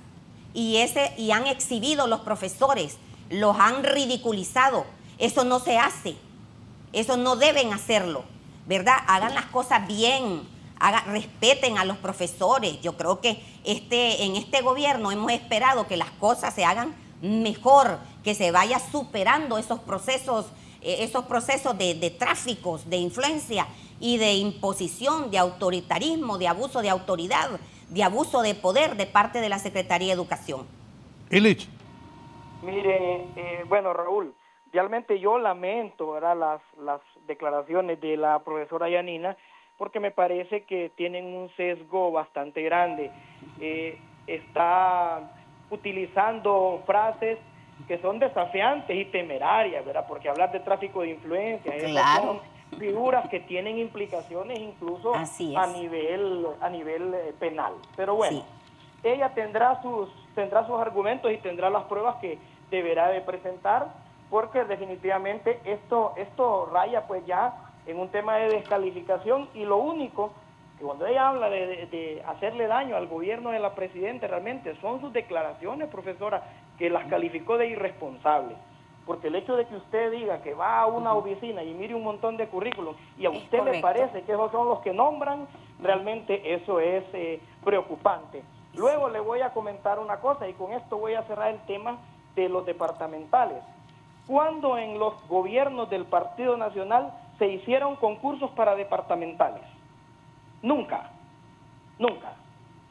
Y han exhibido los profesores, los han ridiculizado. Eso no se hace. Eso no deben hacerlo, ¿verdad? Hagan las cosas bien, respeten a los profesores. Yo creo que en este gobierno hemos esperado que las cosas se hagan mejor, que se vaya superando esos procesos de tráficos, de influencia y de imposición, de autoritarismo, de abuso de autoridad, de abuso de poder de parte de la Secretaría de Educación. Illich. Mire, bueno, Raúl, realmente yo lamento, ¿verdad?, las declaraciones de la profesora Yanina, porque me parece que tienen un sesgo bastante grande. Está utilizando frases que son desafiantes y temerarias, ¿verdad? Porque hablar de tráfico de influencia, claro, son figuras que tienen implicaciones incluso a nivel penal. Pero bueno, sí, ella tendrá sus argumentos y tendrá las pruebas que deberá de presentar, porque definitivamente esto raya pues ya en un tema de descalificación, y lo único que cuando ella habla de hacerle daño al gobierno de la presidenta realmente son sus declaraciones, profesora, que las calificó de irresponsables. Porque el hecho de que usted diga que va a una oficina y mire un montón de currículum y a usted le parece que esos son los que nombran, realmente eso es preocupante. Luego le voy a comentar una cosa y con esto voy a cerrar el tema de los departamentales. ¿Cuándo en los gobiernos del Partido Nacional se hicieron concursos para departamentales? Nunca, nunca.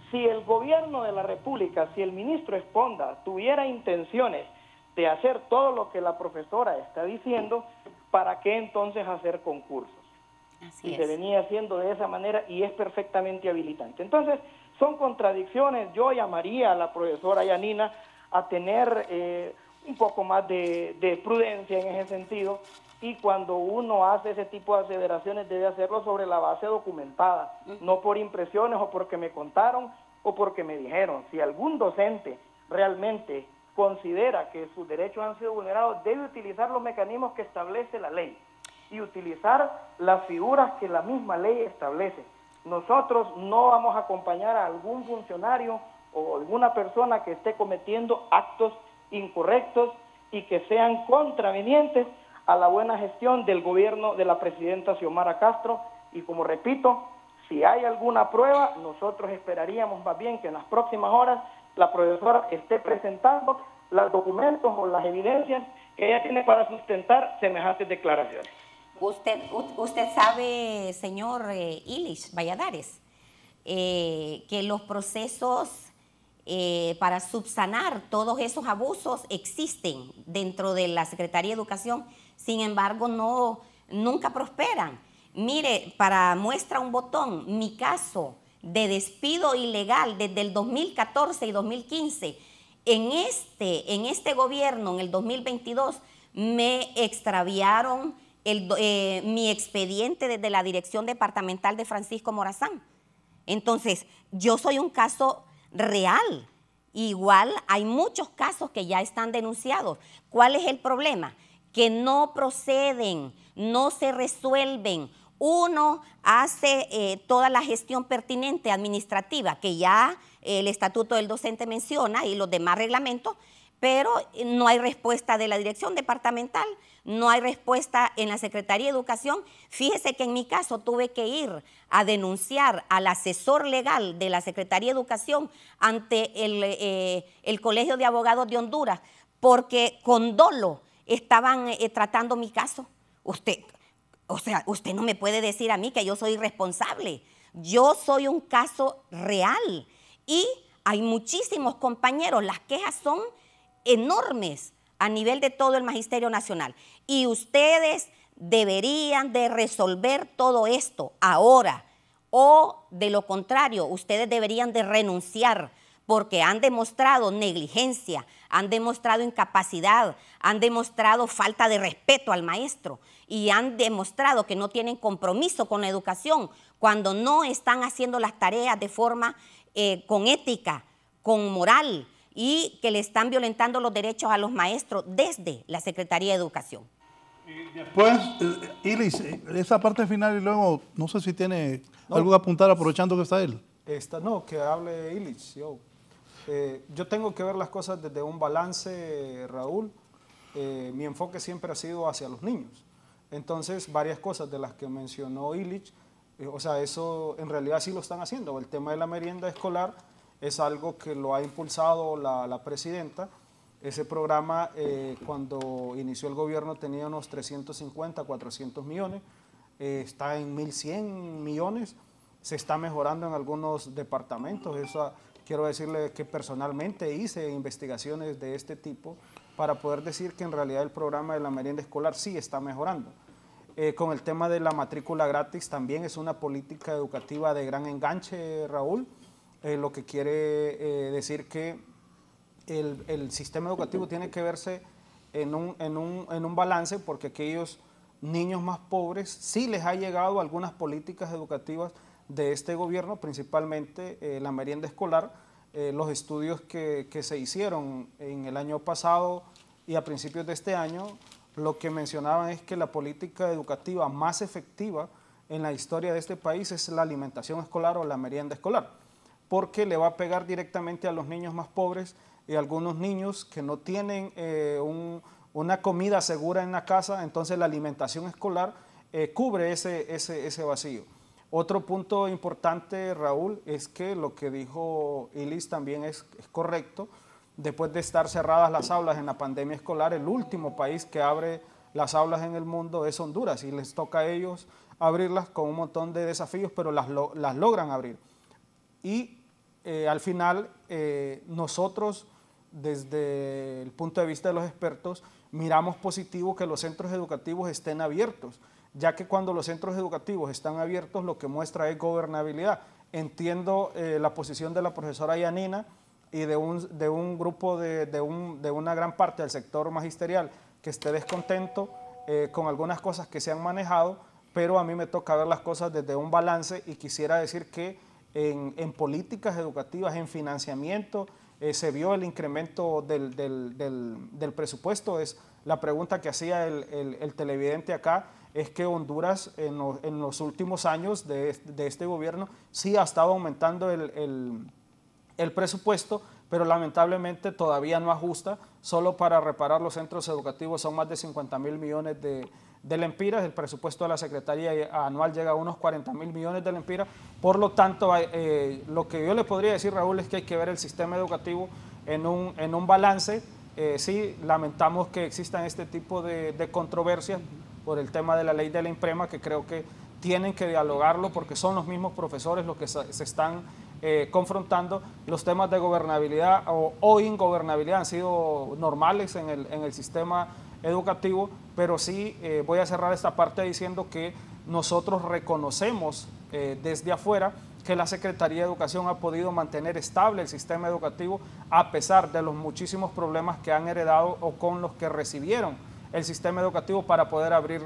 Si el gobierno de la República, si el ministro Esponda tuviera intenciones de hacer todo lo que la profesora está diciendo, ¿para qué entonces hacer concursos? Así es. Se venía haciendo de esa manera y es perfectamente habilitante. Entonces, son contradicciones. Yo llamaría a la profesora Yanina a tener un poco más de prudencia en ese sentido, y cuando uno hace ese tipo de aseveraciones debe hacerlo sobre la base documentada, no por impresiones o porque me contaron o porque me dijeron. Si algún docente realmente considera que sus derechos han sido vulnerados, debe utilizar los mecanismos que establece la ley y utilizar las figuras que la misma ley establece. Nosotros no vamos a acompañar a algún funcionario o alguna persona que esté cometiendo actos incorrectos y que sean contravenientes a la buena gestión del gobierno de la presidenta Xiomara Castro. Y como repito, si hay alguna prueba, nosotros esperaríamos más bien que en las próximas horas la profesora esté presentando los documentos o las evidencias que ella tiene para sustentar semejantes declaraciones. Usted sabe, señor Illich Valladares, que los procesos para subsanar todos esos abusos existen dentro de la Secretaría de Educación, sin embargo nunca prosperan. Mire, para muestra un botón, mi caso de despido ilegal desde el 2014 y 2015, en este gobierno, en el 2022, me extraviaron mi expediente desde la Dirección Departamental de Francisco Morazán. Entonces, yo soy un caso real. Igual hay muchos casos que ya están denunciados. ¿Cuál es el problema? Que no proceden, no se resuelven. Uno hace toda la gestión pertinente administrativa que ya el Estatuto del Docente menciona y los demás reglamentos, pero no hay respuesta de la dirección departamental, no hay respuesta en la Secretaría de Educación. Fíjese que en mi caso tuve que ir a denunciar al asesor legal de la Secretaría de Educación ante el Colegio de Abogados de Honduras, porque con dolo estaban tratando mi caso. Usted no me puede decir a mí que yo soy responsable. Yo soy un caso real y hay muchísimos compañeros, las quejas son enormes a nivel de todo el Magisterio Nacional. Y ustedes deberían de resolver todo esto ahora, o de lo contrario, ustedes deberían de renunciar, porque han demostrado negligencia, han demostrado incapacidad, han demostrado falta de respeto al maestro y han demostrado que no tienen compromiso con la educación cuando no están haciendo las tareas de forma con ética, con moral, y que le están violentando los derechos a los maestros desde la Secretaría de Educación. Después, Ilis, esa parte final y luego, no sé si tiene algo que apuntar aprovechando que está él. No, que hable Illich. Yo tengo que ver las cosas desde un balance, Raúl. Mi enfoque siempre ha sido hacia los niños. Entonces, varias cosas de las que mencionó Illich, eso en realidad sí lo están haciendo. El tema de la merienda escolar es algo que lo ha impulsado la presidenta. Ese programa, cuando inició el gobierno, tenía unos 350, 400 millones. Está en 1.100 millones. Se está mejorando en algunos departamentos. Quiero decirle que personalmente hice investigaciones de este tipo para poder decir que en realidad el programa de la merienda escolar sí está mejorando. Con el tema de la matrícula gratis también es una política educativa de gran enganche, Raúl. Lo que quiere decir que el sistema educativo tiene que verse en un balance, porque aquellos niños más pobres sí les ha llegado algunas políticas educativas de este gobierno, principalmente la merienda escolar. Los estudios que se hicieron en el año pasado y a principios de este año, lo que mencionaban es que la política educativa más efectiva en la historia de este país es la alimentación escolar o la merienda escolar, porque le va a pegar directamente a los niños más pobres y a algunos niños que no tienen una comida segura en la casa. Entonces la alimentación escolar cubre ese vacío. Otro punto importante, Raúl, es que lo que dijo Ilis también es correcto. Después de estar cerradas las aulas en la pandemia escolar, el último país que abre las aulas en el mundo es Honduras, y les toca a ellos abrirlas con un montón de desafíos, pero las logran abrir. Y al final nosotros, desde el punto de vista de los expertos, miramos positivo que los centros educativos estén abiertos, ya que cuando los centros educativos están abiertos lo que muestra es gobernabilidad. Entiendo la posición de la profesora Yanina y de un grupo, de una gran parte del sector magisterial que esté descontento con algunas cosas que se han manejado, pero a mí me toca ver las cosas desde un balance, y quisiera decir que en políticas educativas, en financiamiento, se vio el incremento del presupuesto. Es la pregunta que hacía el televidente acá, es que Honduras en los últimos años de este gobierno sí ha estado aumentando el presupuesto, pero lamentablemente todavía no ajusta. Solo para reparar los centros educativos son más de 50.000 millones de lempiras. El presupuesto de la Secretaría anual llega a unos 40.000 millones de lempiras. Por lo tanto, lo que yo le podría decir, Raúl, es que hay que ver el sistema educativo en un balance. Sí, lamentamos que existan este tipo de controversias por el tema de la ley de la IMPREMA, que creo que tienen que dialogarlo, porque son los mismos profesores los que se están confrontando. Los temas de gobernabilidad o ingobernabilidad han sido normales en el sistema educativo, pero sí voy a cerrar esta parte diciendo que nosotros reconocemos desde afuera que la Secretaría de Educación ha podido mantener estable el sistema educativo a pesar de los muchísimos problemas que han heredado o con los que recibieron el sistema educativo para poder abrir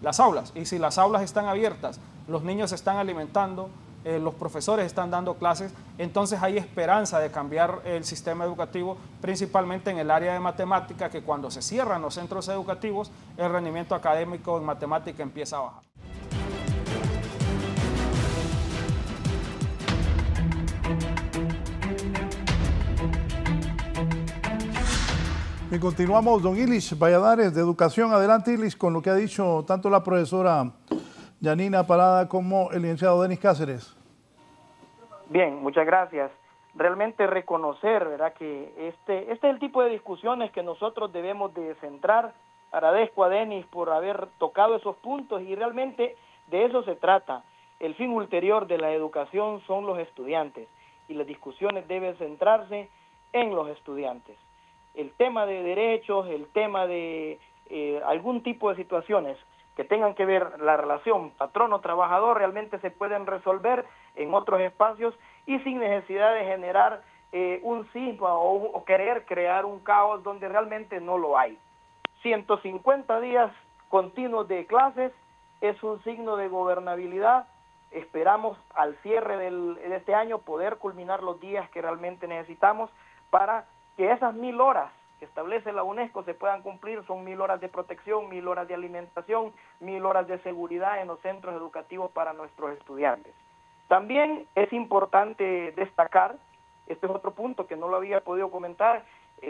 las aulas. Y si las aulas están abiertas, los niños se están alimentando, los profesores están dando clases, entonces hay esperanza de cambiar el sistema educativo, principalmente en el área de matemática, que cuando se cierran los centros educativos, el rendimiento académico en matemática empieza a bajar. Y continuamos, don Ilis Valladares, de Educación. Adelante, Ilis, con lo que ha dicho tanto la profesora Yanina Parada como el licenciado Denis Cáceres. Bien, muchas gracias. Realmente reconocer, ¿verdad?, que este es el tipo de discusiones que nosotros debemos de centrar. Agradezco a Denis por haber tocado esos puntos y realmente de eso se trata. El fin ulterior de la educación son los estudiantes y las discusiones deben centrarse en los estudiantes. El tema de derechos, el tema de algún tipo de situaciones que tengan que ver la relación patrono-trabajador realmente se pueden resolver en otros espacios y sin necesidad de generar un cisma o querer crear un caos donde realmente no lo hay. 150 días continuos de clases es un signo de gobernabilidad. Esperamos al cierre de este año poder culminar los días que realmente necesitamos para que esas 1000 horas que establece la UNESCO se puedan cumplir. Son 1000 horas de protección, 1000 horas de alimentación, 1000 horas de seguridad en los centros educativos para nuestros estudiantes. También es importante destacar, este es otro punto que no lo había podido comentar,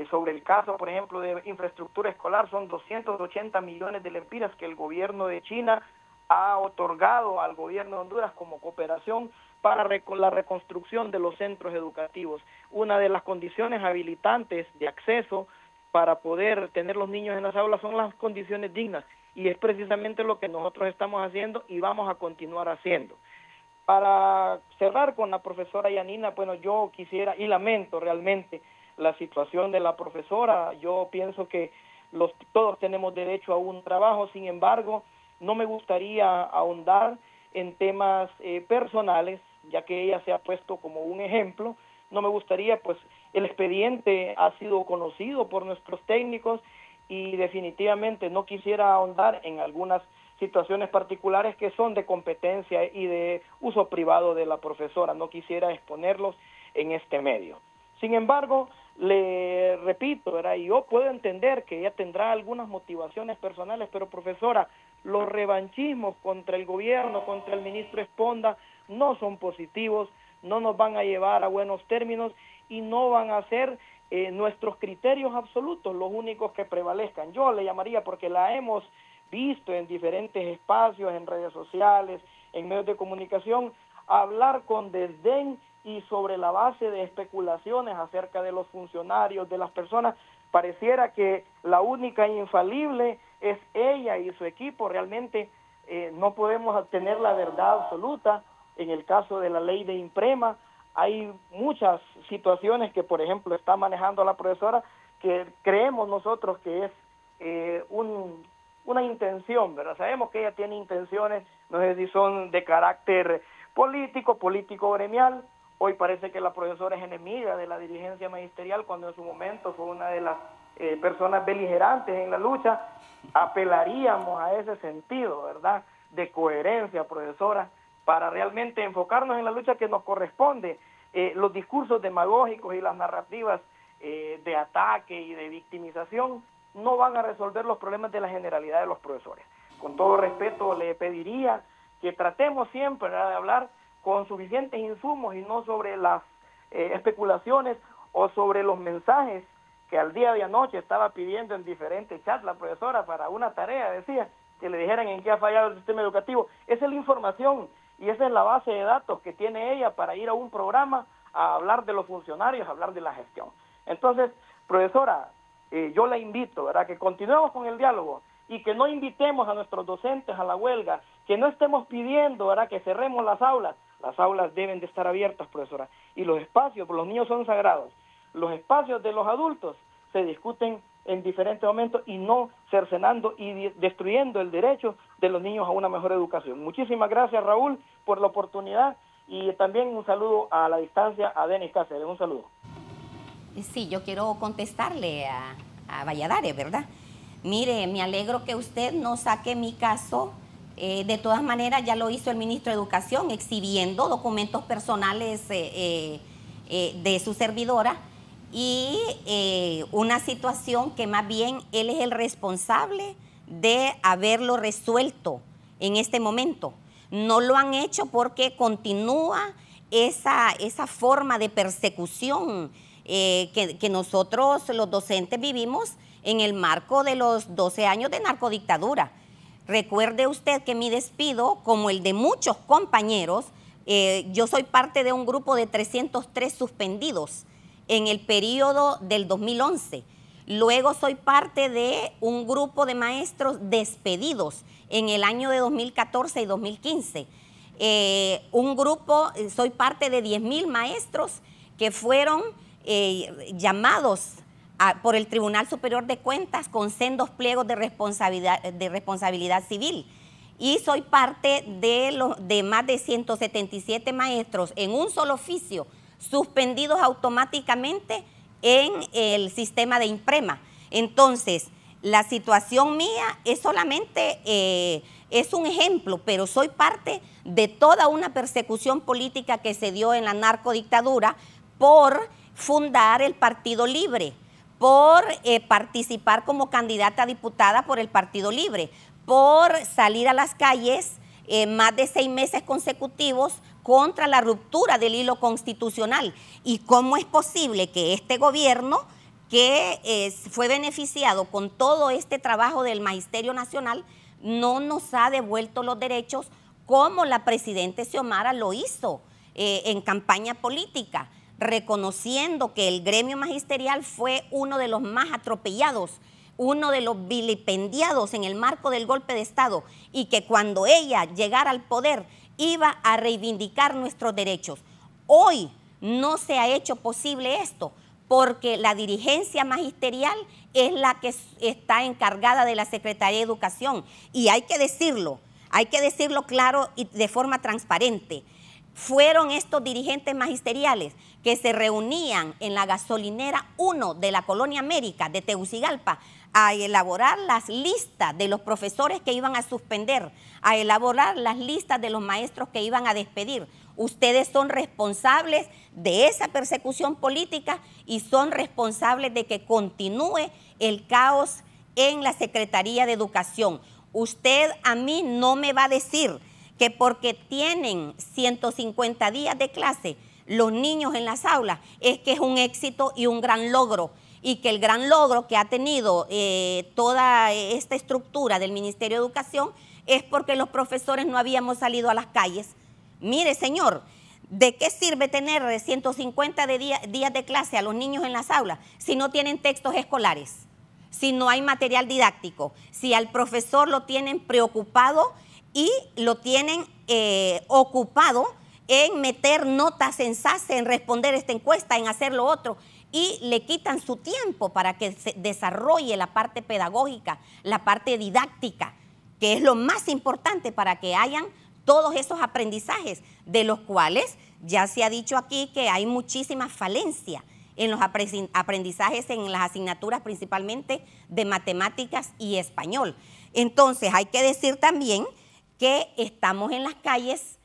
sobre el caso, por ejemplo, de infraestructura escolar. Son 280 millones de lempiras que el gobierno de China ha otorgado al gobierno de Honduras como cooperación para la reconstrucción de los centros educativos. Una de las condiciones habilitantes de acceso para poder tener los niños en las aulas son las condiciones dignas, y es precisamente lo que nosotros estamos haciendo y vamos a continuar haciendo. Para cerrar con la profesora Yanina, bueno, yo quisiera y lamento realmente la situación de la profesora. Yo pienso que todos tenemos derecho a un trabajo, sin embargo, no me gustaría ahondar en temas personales, ya que ella se ha puesto como un ejemplo. No me gustaría, pues el expediente ha sido conocido por nuestros técnicos y definitivamente no quisiera ahondar en algunas situaciones particulares que son de competencia y de uso privado de la profesora. No quisiera exponerlos en este medio. Sin embargo, le repito, ¿verdad?, y yo puedo entender que ella tendrá algunas motivaciones personales, pero profesora, los revanchismos contra el gobierno, contra el ministro Esponda, no son positivos, no nos van a llevar a buenos términos y no van a ser nuestros criterios absolutos los únicos que prevalezcan. Yo le llamaría, porque la hemos visto en diferentes espacios, en redes sociales, en medios de comunicación, hablar con desdén y sobre la base de especulaciones acerca de los funcionarios, de las personas. Pareciera que la única infalible es ella y su equipo. Realmente no podemos tener la verdad absoluta. En el caso de la ley de Imprema, hay muchas situaciones que, por ejemplo, está manejando la profesora, que creemos nosotros que es una intención, ¿verdad? Sabemos que ella tiene intenciones, no sé si son de carácter político gremial. Hoy parece que la profesora es enemiga de la dirigencia magisterial, cuando en su momento fue una de las personas beligerantes en la lucha. Apelaríamos a ese sentido, ¿verdad?, de coherencia, profesora, para realmente enfocarnos en la lucha que nos corresponde. Los discursos demagógicos y las narrativas de ataque y de victimización no van a resolver los problemas de la generalidad de los profesores. Con todo respeto, le pediría que tratemos siempre, ¿verdad?, de hablar con suficientes insumos y no sobre las especulaciones o sobre los mensajes que al día de anoche estaba pidiendo en diferentes chats la profesora para una tarea. Decía que le dijeran en qué ha fallado el sistema educativo. Esa es la información y esa es la base de datos que tiene ella para ir a un programa a hablar de los funcionarios, a hablar de la gestión. Entonces, profesora, yo la invito, ¿verdad?, que continuemos con el diálogo y que no invitemos a nuestros docentes a la huelga, que no estemos pidiendo, ¿verdad?, que cerremos las aulas. Las aulas deben de estar abiertas, profesora, y los espacios, pues los niños son sagrados. Los espacios de los adultos se discuten en diferentes momentos y no cercenando y destruyendo el derecho de los niños a una mejor educación. Muchísimas gracias, Raúl, por la oportunidad, y también un saludo a la distancia a Denis Cáceres. Un saludo. Sí, yo quiero contestarle a Valladares, ¿verdad? Mire, me alegro que usted no saque mi caso. De todas maneras, ya lo hizo el ministro de Educación, exhibiendo documentos personales de su servidora y una situación que más bien él es el responsable de haberlo resuelto en este momento. No lo han hecho porque continúa esa forma de persecución que nosotros los docentes vivimos en el marco de los 12 años de narcodictadura. Recuerde usted que mi despido, como el de muchos compañeros, yo soy parte de un grupo de 303 suspendidos en el periodo del 2011. Luego soy parte de un grupo de maestros despedidos en el año de 2014 y 2015. Soy parte de 10.000 maestros que fueron llamados por el Tribunal Superior de Cuentas con sendos pliegos de responsabilidad civil. Y soy parte de más de 177 maestros en un solo oficio, suspendidos automáticamente en el sistema de INPREMA. Entonces, la situación mía es solamente, es un ejemplo, pero soy parte de toda una persecución política que se dio en la narcodictadura por fundar el Partido Libre, por participar como candidata a diputada por el Partido Libre, por salir a las calles más de 6 meses consecutivos contra la ruptura del hilo constitucional. ¿Y cómo es posible que este gobierno, que fue beneficiado con todo este trabajo del Magisterio Nacional, no nos ha devuelto los derechos como la presidenta Xiomara lo hizo en campaña política, reconociendo que el gremio magisterial fue uno de los más atropellados, uno de los vilipendiados en el marco del golpe de Estado, y que cuando ella llegara al poder iba a reivindicar nuestros derechos. Hoy no se ha hecho posible esto porque la dirigencia magisterial es la que está encargada de la Secretaría de Educación, y hay que decirlo claro y de forma transparente. Fueron estos dirigentes magisteriales que se reunían en la gasolinera 1 de la Colonia América de Tegucigalpa a elaborar las listas de los profesores que iban a suspender, a elaborar las listas de los maestros que iban a despedir. Ustedes son responsables de esa persecución política y son responsables de que continúe el caos en la Secretaría de Educación. Usted a mí no me va a decir que porque tienen 150 días de clase los niños en las aulas es que es un éxito y un gran logro, y que el gran logro que ha tenido toda esta estructura del Ministerio de Educación es porque los profesores no habíamos salido a las calles. Mire, señor, ¿de qué sirve tener 150 días de clase a los niños en las aulas si no tienen textos escolares, si no hay material didáctico, si al profesor lo tienen preocupado y lo tienen ocupado en meter notas en SACE, en responder esta encuesta, en hacer lo otro, y le quitan su tiempo para que se desarrolle la parte pedagógica, la parte didáctica, que es lo más importante para que hayan todos esos aprendizajes, de los cuales ya se ha dicho aquí que hay muchísima falencia en los aprendizajes en las asignaturas principalmente de matemáticas y español. Entonces hay que decir también que estamos en las calles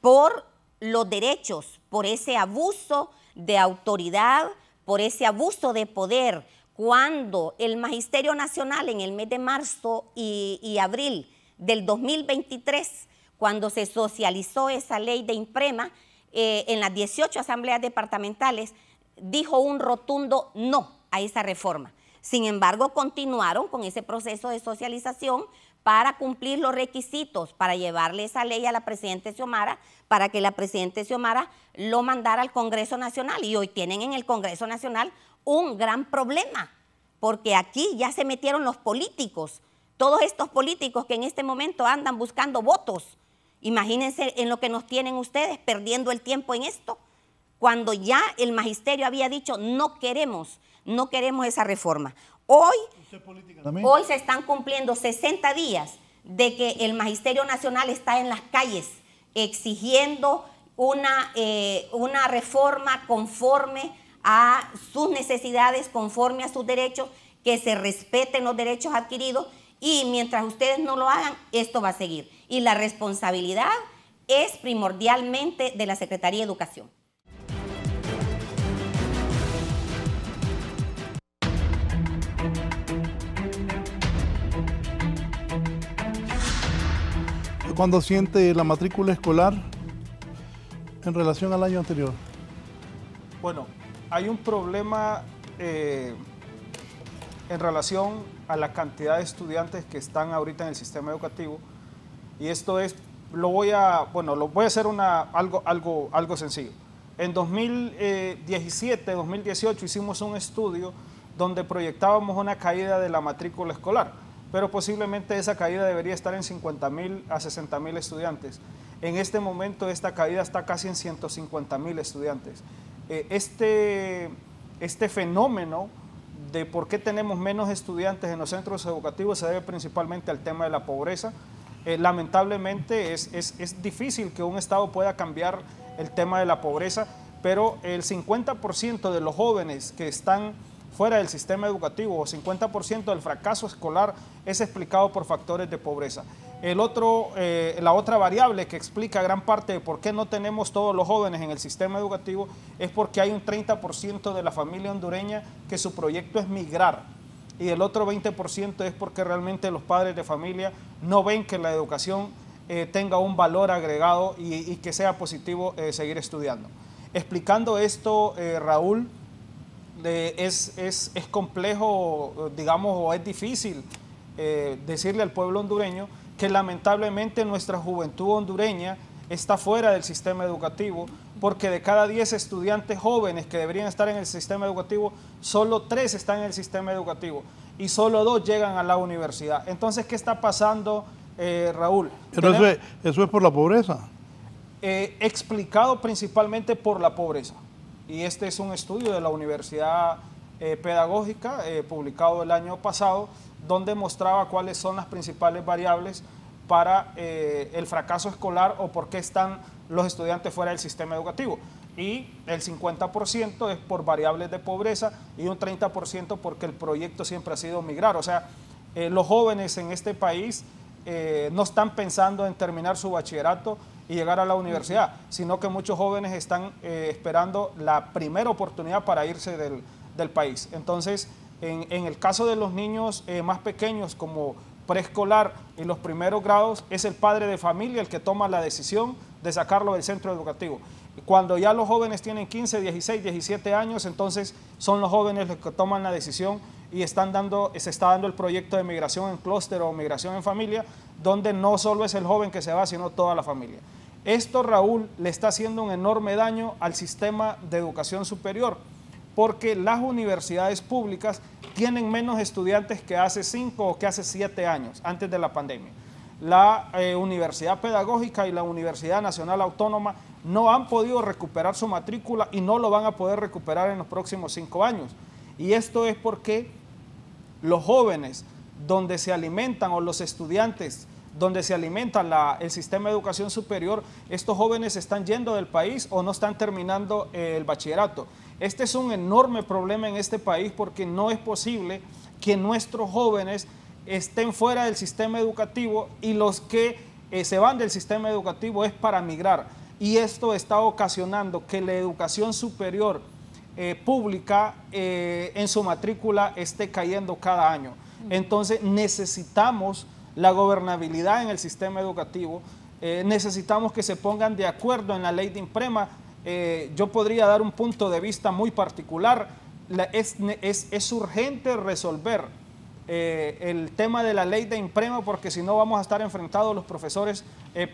por los derechos, por ese abuso de autoridad, por ese abuso de poder, cuando el Magisterio Nacional en el mes de marzo y abril del 2023, cuando se socializó esa ley de INPREMA, en las 18 asambleas departamentales, dijo un rotundo no a esa reforma. Sin embargo, continuaron con ese proceso de socialización para cumplir los requisitos, para llevarle esa ley a la presidenta Xiomara, para que la presidenta Xiomara lo mandara al Congreso Nacional. Y hoy tienen en el Congreso Nacional un gran problema, porque aquí ya se metieron los políticos, todos estos políticos que en este momento andan buscando votos. Imagínense en lo que nos tienen ustedes perdiendo el tiempo en esto, cuando ya el magisterio había dicho no queremos esa reforma. Hoy se están cumpliendo 60 días de que el Magisterio Nacional está en las calles exigiendo una reforma conforme a sus necesidades, conforme a sus derechos, que se respeten los derechos adquiridos, y mientras ustedes no lo hagan, esto va a seguir. Y la responsabilidad es primordialmente de la Secretaría de Educación. ¿Cuándo siente la matrícula escolar en relación al año anterior? Bueno, hay un problema en relación a la cantidad de estudiantes que están ahorita en el sistema educativo. Y esto es, lo voy a hacer algo sencillo. En 2017, 2018 hicimos un estudio donde proyectábamos una caída de la matrícula escolar, pero posiblemente esa caída debería estar en 50.000 a 60.000 estudiantes. En este momento esta caída está casi en 150.000 estudiantes. Este fenómeno de por qué tenemos menos estudiantes en los centros educativos se debe principalmente al tema de la pobreza. Lamentablemente es difícil que un Estado pueda cambiar el tema de la pobreza, pero el 50% de los jóvenes que están fuera del sistema educativo o 50% del fracaso escolar es explicado por factores de pobreza. La otra variable que explica gran parte de por qué no tenemos todos los jóvenes en el sistema educativo es porque hay un 30% de la familia hondureña que su proyecto es migrar, y el otro 20% es porque realmente los padres de familia no ven que la educación tenga un valor agregado y que sea positivo seguir estudiando. Explicando esto, Raúl, es complejo, digamos, o es difícil decirle al pueblo hondureño que lamentablemente nuestra juventud hondureña está fuera del sistema educativo, porque de cada 10 estudiantes jóvenes que deberían estar en el sistema educativo, solo 3 están en el sistema educativo y solo 2 llegan a la universidad. Entonces, ¿qué está pasando, Raúl? Pero eso es por la pobreza. Explicado principalmente por la pobreza. Y este es un estudio de la Universidad Pedagógica, publicado el año pasado, donde mostraba cuáles son las principales variables para el fracaso escolar o por qué están los estudiantes fuera del sistema educativo. Y el 50% es por variables de pobreza y un 30% porque el proyecto siempre ha sido migrar. O sea, los jóvenes en este país no están pensando en terminar su bachillerato y llegar a la universidad, sino que muchos jóvenes están esperando la primera oportunidad para irse del país. Entonces, en el caso de los niños más pequeños, como preescolar y los primeros grados, es el padre de familia el que toma la decisión de sacarlo del centro educativo. Cuando ya los jóvenes tienen 15, 16, 17 años, entonces son los jóvenes los que toman la decisión y se está dando el proyecto de migración en clúster o migración en familia, donde no solo es el joven que se va, sino toda la familia. Esto, Raúl, le está haciendo un enorme daño al sistema de educación superior, porque las universidades públicas tienen menos estudiantes que hace 5 o que hace 7 años, antes de la pandemia. La Universidad Pedagógica y la Universidad Nacional Autónoma no han podido recuperar su matrícula y no lo van a poder recuperar en los próximos 5 años. Y esto es porque los jóvenes donde se alimentan, o los estudiantes donde se alimenta el sistema de educación superior, estos jóvenes están yendo del país o no están terminando el bachillerato. Este es un enorme problema en este país, porque no es posible que nuestros jóvenes estén fuera del sistema educativo y los que se van del sistema educativo es para migrar. Y esto está ocasionando que la educación superior pública en su matrícula esté cayendo cada año. Entonces necesitamos la gobernabilidad en el sistema educativo, necesitamos que se pongan de acuerdo en la ley de INPREMA. Yo podría dar un punto de vista muy particular. Es urgente resolver el tema de la ley de INPREMA, porque si no vamos a estar enfrentados los profesores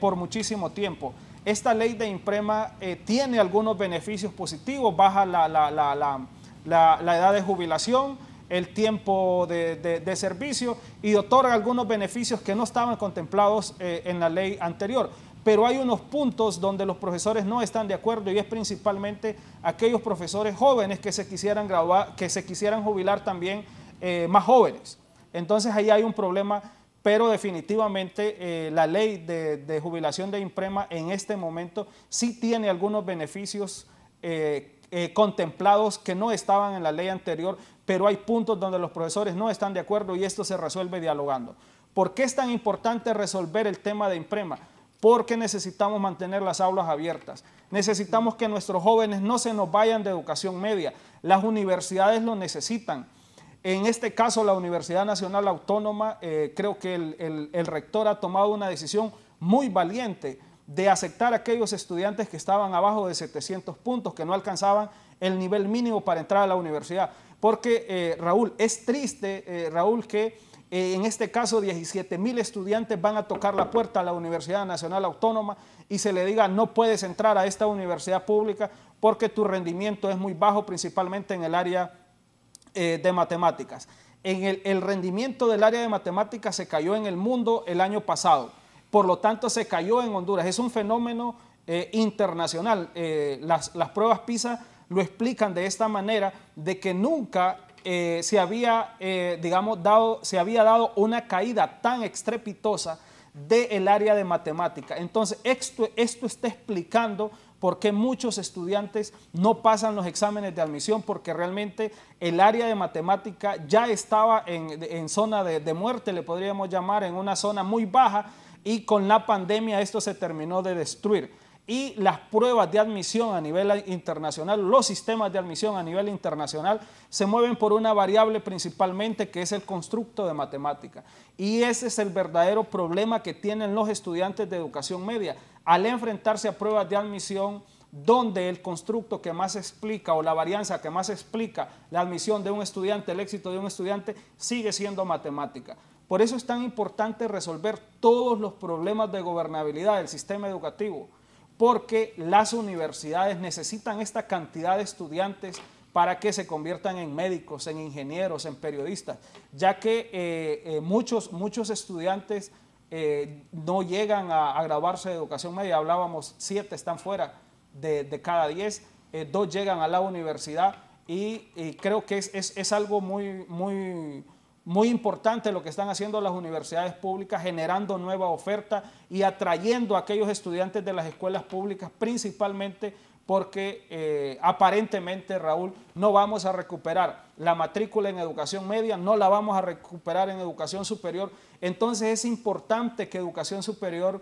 por muchísimo tiempo. Esta ley de INPREMA tiene algunos beneficios positivos: baja la edad de jubilación, el tiempo de servicio, y otorga algunos beneficios que no estaban contemplados en la ley anterior. Pero hay unos puntos donde los profesores no están de acuerdo, y es principalmente aquellos profesores jóvenes que se quisieran graduar, que se quisieran jubilar también más jóvenes. Entonces ahí hay un problema, pero definitivamente la ley de jubilación de INPREMA en este momento sí tiene algunos beneficios contemplados que no estaban en la ley anterior, pero hay puntos donde los profesores no están de acuerdo y esto se resuelve dialogando. ¿Por qué es tan importante resolver el tema de INPREMA? Porque necesitamos mantener las aulas abiertas, necesitamos que nuestros jóvenes no se nos vayan de educación media, las universidades lo necesitan. En este caso, la Universidad Nacional Autónoma, creo que el rector ha tomado una decisión muy valiente de aceptar a aquellos estudiantes que estaban abajo de 700 puntos, que no alcanzaban el nivel mínimo para entrar a la universidad. porque Raúl, es triste, Raúl, que en este caso 17,000 estudiantes van a tocar la puerta a la Universidad Nacional Autónoma y se le diga no puedes entrar a esta universidad pública porque tu rendimiento es muy bajo, principalmente en el área de matemáticas. El rendimiento del área de matemáticas se cayó en el mundo el año pasado, por lo tanto se cayó en Honduras. Es un fenómeno internacional. Las pruebas PISA lo explican de esta manera, de que nunca se había dado una caída tan estrepitosa del área de matemática. Entonces, esto está explicando por qué muchos estudiantes no pasan los exámenes de admisión, porque realmente el área de matemática ya estaba en zona de muerte, le podríamos llamar, en una zona muy baja, y con la pandemia esto se terminó de destruir. Y las pruebas de admisión a nivel internacional, los sistemas de admisión a nivel internacional se mueven por una variable principalmente, que es el constructo de matemática. Y ese es el verdadero problema que tienen los estudiantes de educación media al enfrentarse a pruebas de admisión donde el constructo que más explica, o la varianza que más explica la admisión de un estudiante, el éxito de un estudiante, sigue siendo matemática. Por eso es tan importante resolver todos los problemas de gobernabilidad del sistema educativo, porque las universidades necesitan esta cantidad de estudiantes para que se conviertan en médicos, en ingenieros, en periodistas, ya que muchos estudiantes no llegan a graduarse de educación media. Hablábamos, 7 están fuera de cada 10, 2 llegan a la universidad, y creo que es algo muy importante lo que están haciendo las universidades públicas, generando nueva oferta y atrayendo a aquellos estudiantes de las escuelas públicas, principalmente porque aparentemente, Raúl, no vamos a recuperar la matrícula en educación media, no la vamos a recuperar en educación superior. Entonces es importante que educación superior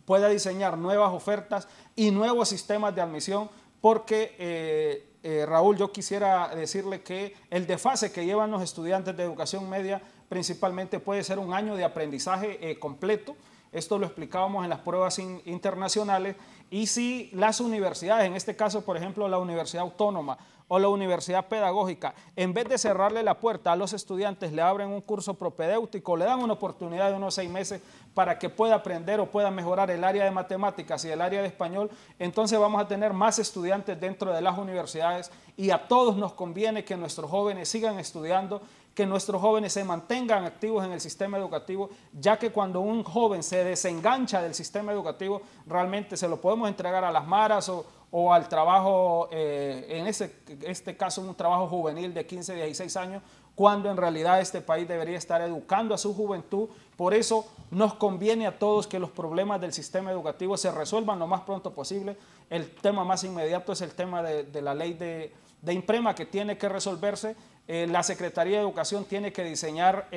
pueda diseñar nuevas ofertas y nuevos sistemas de admisión, porque Raúl, yo quisiera decirle que el desfase que llevan los estudiantes de educación media principalmente puede ser un año de aprendizaje completo. Esto lo explicábamos en las pruebas internacionales. Y si las universidades, en este caso, por ejemplo, la Universidad Autónoma o la Universidad Pedagógica, en vez de cerrarle la puerta a los estudiantes, le abren un curso propedéutico, le dan una oportunidad de unos 6 meses para que pueda aprender o pueda mejorar el área de matemáticas y el área de español, entonces vamos a tener más estudiantes dentro de las universidades, y a todos nos conviene que nuestros jóvenes sigan estudiando, que nuestros jóvenes se mantengan activos en el sistema educativo, ya que cuando un joven se desengancha del sistema educativo, realmente se lo podemos entregar a las maras o al trabajo, en este caso un trabajo juvenil de 15, 16 años, cuando en realidad este país debería estar educando a su juventud. Por eso nos conviene a todos que los problemas del sistema educativo se resuelvan lo más pronto posible. El tema más inmediato es el tema de la ley de INPREMA, que tiene que resolverse. La Secretaría de Educación tiene que diseñar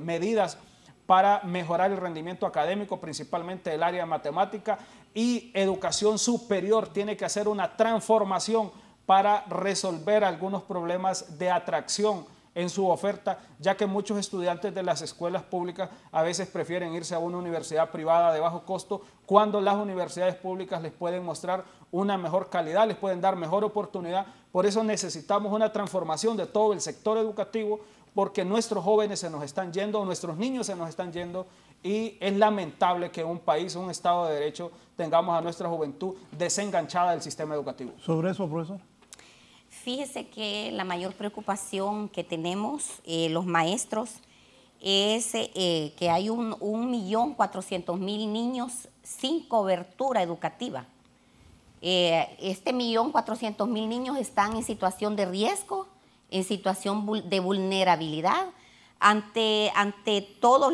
medidas para mejorar el rendimiento académico, principalmente del área de matemática, y educación superior tiene que hacer una transformación para resolver algunos problemas de atracción en su oferta, ya que muchos estudiantes de las escuelas públicas a veces prefieren irse a una universidad privada de bajo costo, cuando las universidades públicas les pueden mostrar una mejor calidad, les pueden dar mejor oportunidad. Por eso necesitamos una transformación de todo el sector educativo, porque nuestros jóvenes se nos están yendo, nuestros niños se nos están yendo, y es lamentable que en un país, un Estado de Derecho, tengamos a nuestra juventud desenganchada del sistema educativo. ¿Sobre eso, profesor? Fíjese que la mayor preocupación que tenemos los maestros es que hay 1.400.000 niños sin cobertura educativa. 1.400.000 niños están en situación de riesgo, en situación de vulnerabilidad ante toda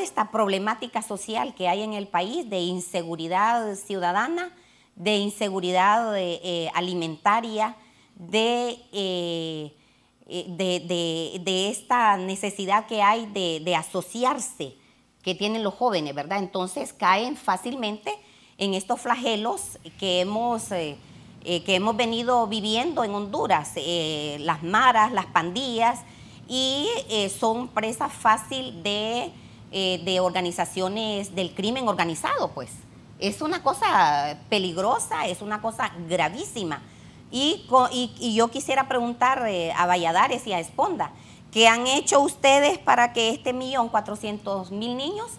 esta problemática social que hay en el país, de inseguridad ciudadana, de inseguridad alimentaria, de esta necesidad que hay de asociarse que tienen los jóvenes, ¿verdad? Entonces caen fácilmente en estos flagelos que hemos venido viviendo en Honduras, las maras, las pandillas, y son presa fácil de organizaciones del crimen organizado, pues. Es una cosa peligrosa, es una cosa gravísima. Y yo quisiera preguntar a Valladares y a Esponda, ¿qué han hecho ustedes para que este 1.400.000 niños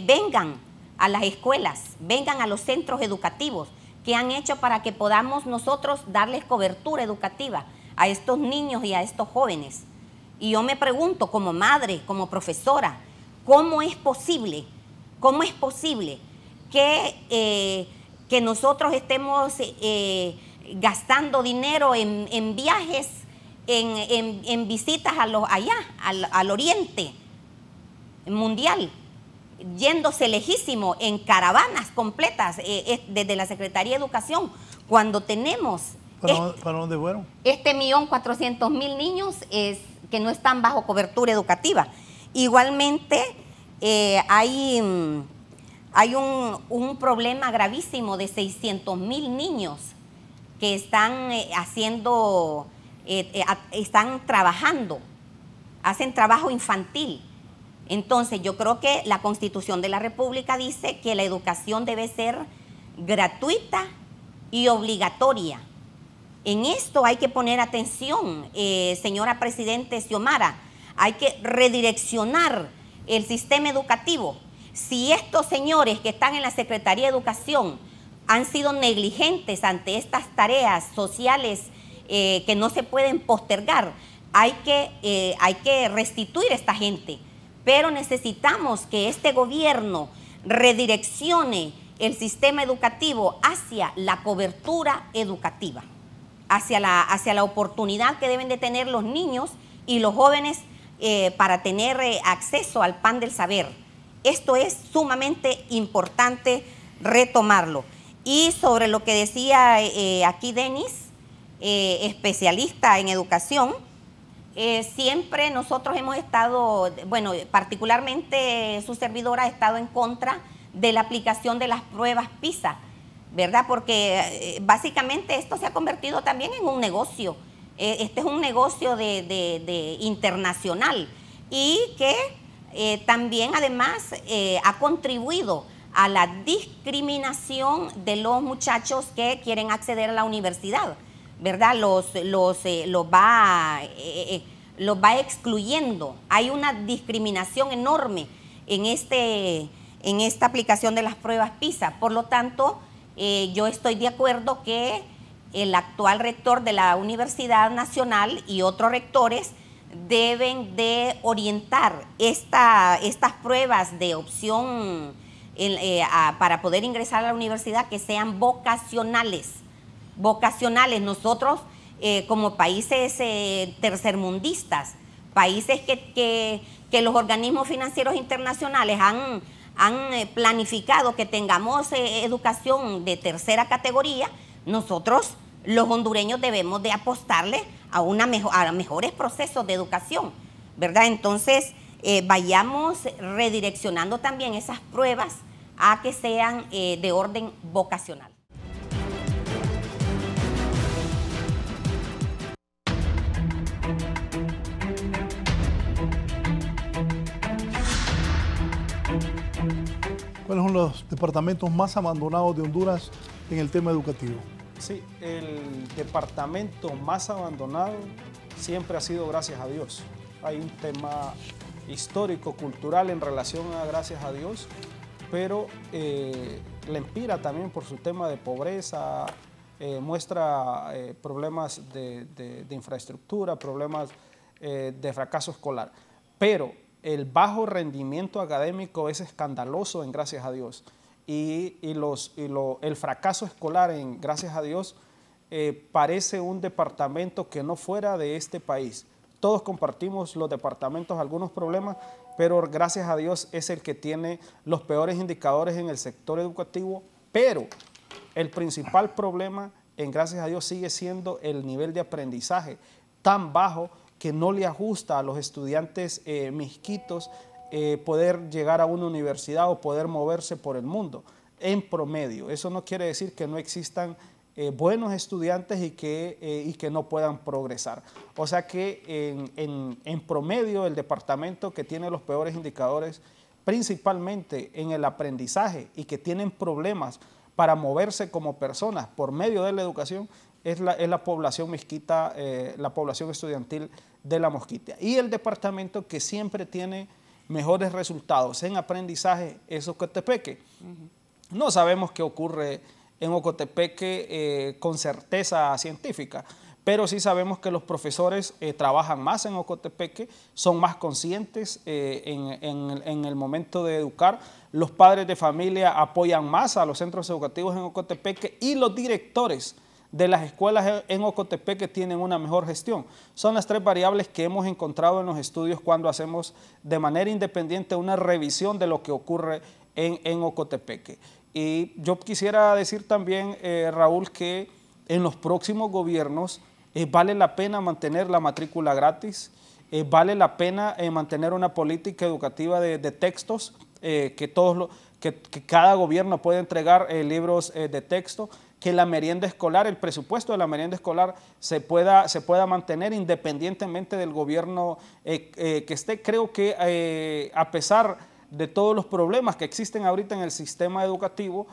vengan a las escuelas, vengan a los centros educativos? ¿Qué han hecho para que podamos nosotros darles cobertura educativa a estos niños y a estos jóvenes? Y yo me pregunto, como madre, como profesora, ¿cómo es posible que nosotros estemos gastando dinero en viajes, en visitas al oriente mundial, yéndose lejísimo en caravanas completas desde la Secretaría de Educación, cuando tenemos ¿Para dónde fueron? 1.400.000 niños que no están bajo cobertura educativa? Igualmente hay un problema gravísimo de 600.000 niños que están están trabajando, hacen trabajo infantil. Entonces yo creo que la Constitución de la República dice que la educación debe ser gratuita y obligatoria. En esto hay que poner atención, señora Presidente Xiomara, hay que redireccionar el sistema educativo. Si estos señores que están en la Secretaría de Educación han sido negligentes ante estas tareas sociales que no se pueden postergar, hay que restituir a esta gente. Pero necesitamos que este gobierno redireccione el sistema educativo hacia la cobertura educativa, hacia la oportunidad que deben de tener los niños y los jóvenes para tener acceso al pan del saber. Esto es sumamente importante retomarlo. Y sobre lo que decía aquí Denis, especialista en educación, siempre nosotros hemos estado, bueno, particularmente su servidora ha estado en contra de la aplicación de las pruebas PISA, ¿verdad? Porque básicamente esto se ha convertido también en un negocio. Este es un negocio de internacional y que también además ha contribuido a la discriminación de los muchachos que quieren acceder a la universidad, ¿verdad? Los va excluyendo. Hay una discriminación enorme en esta aplicación de las pruebas PISA. Por lo tanto, yo estoy de acuerdo que el actual rector de la Universidad Nacional y otros rectores deben de orientar estas pruebas de opción para poder ingresar a la universidad, que sean vocacionales. Nosotros como países tercermundistas, países que los organismos financieros internacionales han planificado que tengamos educación de tercera categoría, nosotros los hondureños debemos de apostarle a mejores procesos de educación, ¿verdad? Entonces vayamos redireccionando también esas pruebas a que sean de orden vocacional. ¿Cuáles son los departamentos más abandonados de Honduras en el tema educativo? Sí, el departamento más abandonado siempre ha sido Gracias a Dios. Hay un tema histórico, cultural en relación a Gracias a Dios, pero Lempira también por su tema de pobreza, muestra problemas de infraestructura, problemas de fracaso escolar. Pero el bajo rendimiento académico es escandaloso en Gracias a Dios. Y el fracaso escolar en Gracias a Dios parece un departamento que no fuera de este país. Todos compartimos los departamentos algunos problemas, pero Gracias a Dios es el que tiene los peores indicadores en el sector educativo, pero el principal problema en Gracias a Dios sigue siendo el nivel de aprendizaje tan bajo que no le ajusta a los estudiantes misquitos poder llegar a una universidad o poder moverse por el mundo en promedio. Eso no quiere decir que no existan buenos estudiantes y que no puedan progresar. O sea que en promedio el departamento que tiene los peores indicadores, principalmente en el aprendizaje y que tienen problemas para moverse como personas por medio de la educación, es la población mezquita, la población estudiantil de La Mosquitia. Y el departamento que siempre tiene mejores resultados en aprendizaje es Ocotepeque. No sabemos qué ocurre en Ocotepeque con certeza científica, pero sí sabemos que los profesores trabajan más en Ocotepeque, son más conscientes en el momento de educar. Los padres de familia apoyan más a los centros educativos en Ocotepeque y los directores de las escuelas en Ocotepeque tienen una mejor gestión. Son las 3 variables que hemos encontrado en los estudios cuando hacemos de manera independiente una revisión de lo que ocurre en Ocotepeque. Y yo quisiera decir también, Raúl, que en los próximos gobiernos vale la pena mantener la matrícula gratis, vale la pena mantener una política educativa de textos, que cada gobierno puede entregar libros de texto, que la merienda escolar, el presupuesto de la merienda escolar se pueda mantener independientemente del gobierno que esté. Creo que a pesar de todos los problemas que existen ahorita en el sistema educativo,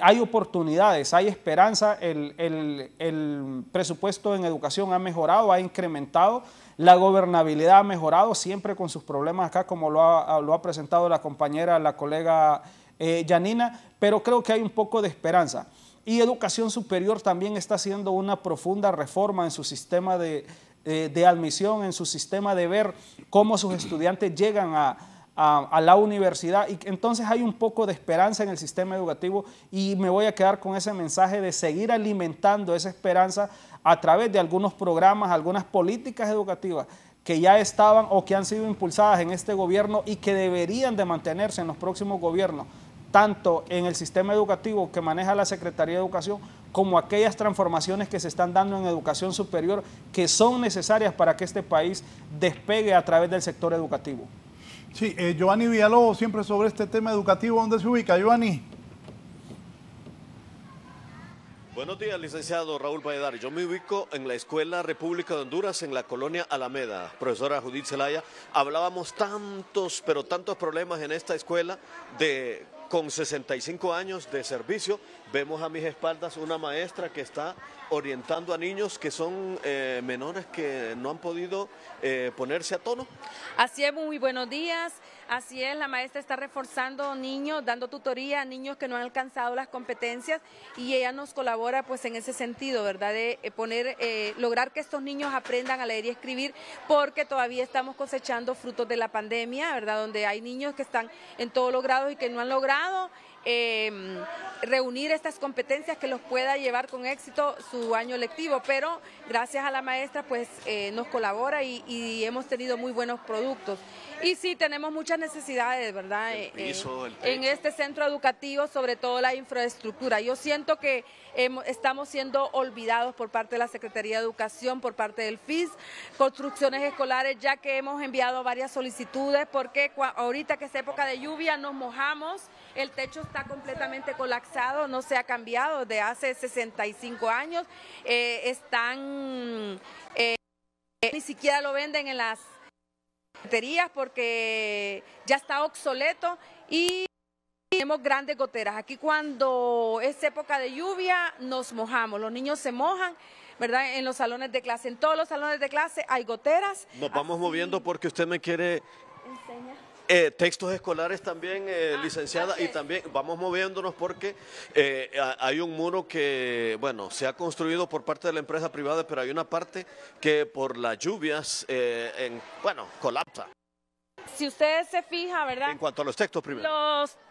hay oportunidades, hay esperanza, el presupuesto en educación ha mejorado, ha incrementado, la gobernabilidad ha mejorado, siempre con sus problemas acá, como lo ha presentado la compañera, la colega Yanina, pero creo que hay un poco de esperanza. Y Educación Superior también está haciendo una profunda reforma en su sistema de admisión, en su sistema de ver cómo sus estudiantes llegan a la universidad, y entonces hay un poco de esperanza en el sistema educativo, y me voy a quedar con ese mensaje de seguir alimentando esa esperanza a través de algunos programas, algunas políticas educativas que ya estaban o que han sido impulsadas en este gobierno y que deberían de mantenerse en los próximos gobiernos, tanto en el sistema educativo que maneja la Secretaría de Educación, como aquellas transformaciones que se están dando en educación superior que son necesarias para que este país despegue a través del sector educativo. Sí, Giovanni Villalobos, siempre sobre este tema educativo, ¿dónde se ubica, Giovanni? Buenos días, licenciado Raúl Valladares. Yo me ubico en la Escuela República de Honduras, en la colonia Alameda. Profesora Judith Zelaya, hablábamos tantos, pero tantos problemas en esta escuela con 65 años de servicio. Vemos a mis espaldas una maestra que está orientando a niños que son menores que no han podido ponerse a tono. Así es, muy buenos días. Así es, la maestra está reforzando niños, dando tutoría a niños que no han alcanzado las competencias, y ella nos colabora pues en ese sentido, ¿verdad? De lograr que estos niños aprendan a leer y escribir, porque todavía estamos cosechando frutos de la pandemia, ¿verdad? Donde hay niños que están en todos los grados y que no han logrado reunir estas competencias que los pueda llevar con éxito su año lectivo, pero gracias a la maestra pues nos colabora y hemos tenido muy buenos productos. Y sí, tenemos muchas necesidades, ¿verdad? En este centro educativo, sobre todo la infraestructura. Yo siento que estamos siendo olvidados por parte de la Secretaría de Educación, por parte del FIS, construcciones escolares, ya que hemos enviado varias solicitudes, porque ahorita que es época de lluvia nos mojamos, el techo está completamente colapsado, no se ha cambiado de hace 65 años, ni siquiera lo venden en las cafeterías porque ya está obsoleto, y tenemos grandes goteras. Aquí cuando es época de lluvia nos mojamos, los niños se mojan, ¿verdad? En los salones de clase, en todos los salones de clase hay goteras. Nos vamos moviendo porque usted me quiere enseñar. Textos escolares también, licenciada, okay. Y también vamos moviéndonos porque hay un muro que, bueno, se ha construido por parte de la empresa privada, pero hay una parte que por las lluvias, colapsa. Si usted se fija, ¿verdad? En cuanto a los textos primero.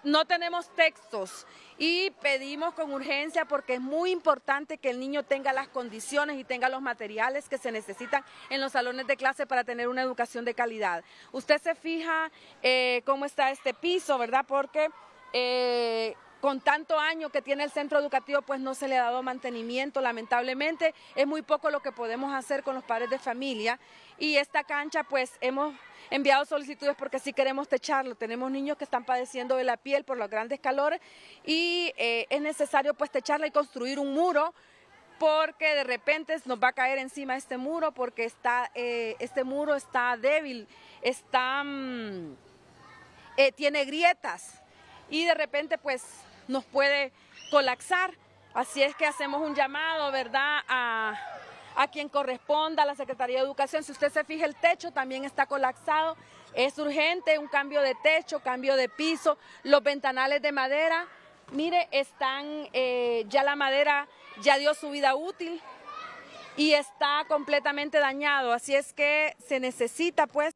No tenemos textos y pedimos con urgencia, porque es muy importante que el niño tenga las condiciones y tenga los materiales que se necesitan en los salones de clase para tener una educación de calidad. Usted se fija cómo está este piso, ¿verdad? Porque con tanto año que tiene el centro educativo, pues no se le ha dado mantenimiento, lamentablemente. Es muy poco lo que podemos hacer con los padres de familia, y esta cancha pues hemos enviado solicitudes porque sí queremos techarlo. Tenemos niños que están padeciendo de la piel por los grandes calores, y es necesario pues techarla y construir un muro, porque de repente nos va a caer encima este muro, porque este muro está débil, tiene grietas, y de repente pues nos puede colapsar. Así es que hacemos un llamado, ¿verdad?, a quien corresponda, a la Secretaría de Educación. Si usted se fija, el techo también está colapsado. Es urgente un cambio de techo, cambio de piso, los ventanales de madera. Mire, ya la madera ya dio su vida útil y está completamente dañado. Así es que se necesita, pues,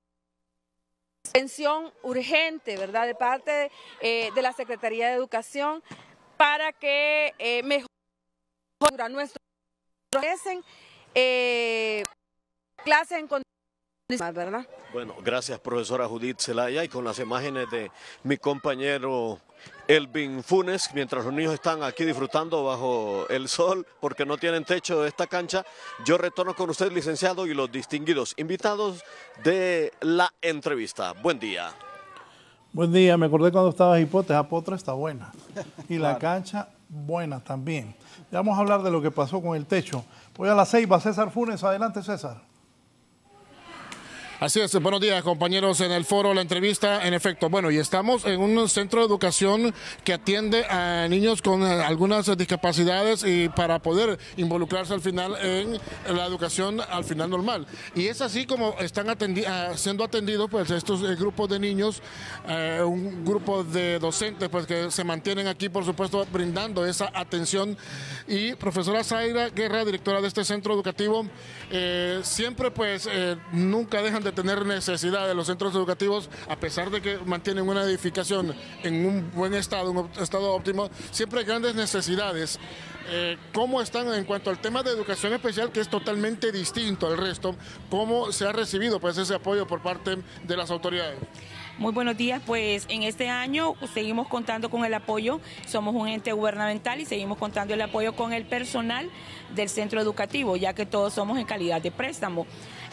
atención urgente, ¿verdad?, de parte de la Secretaría de Educación para que mejore nuestro clases en condiciones, ¿verdad? Bueno, gracias, profesora Judith Zelaya, y con las imágenes de mi compañero Elvin Funes, mientras los niños están aquí disfrutando bajo el sol porque no tienen techo de esta cancha, yo retorno con usted, licenciado, y los distinguidos invitados de la entrevista. Buen día. Buen día, me acordé cuando estaba Hipotes, Apotra está buena y la cancha buena también. Ya vamos a hablar de lo que pasó con el techo. Voy a la Ceiba, César Funes, adelante César. Así es, buenos días compañeros en el foro, la entrevista, en efecto. Bueno, y estamos en un centro de educación que atiende a niños con algunas discapacidades y para poder involucrarse al final en la educación al final normal. Y es así como están siendo atendidos pues estos grupos de niños, un grupo de docentes pues que se mantienen aquí, por supuesto, brindando esa atención. Y profesora Zaira Guerra, directora de este centro educativo, siempre pues nunca dejan de tener necesidad de los centros educativos, a pesar de que mantienen una edificación en un buen estado, un estado óptimo, siempre hay grandes necesidades. ¿Cómo están en cuanto al tema de educación especial, que es totalmente distinto al resto? ¿Cómo se ha recibido pues ese apoyo por parte de las autoridades? Muy buenos días, pues en este año seguimos contando con el apoyo, somos un ente gubernamental y seguimos contando el apoyo con el personal del centro educativo, ya que todos somos en calidad de préstamo.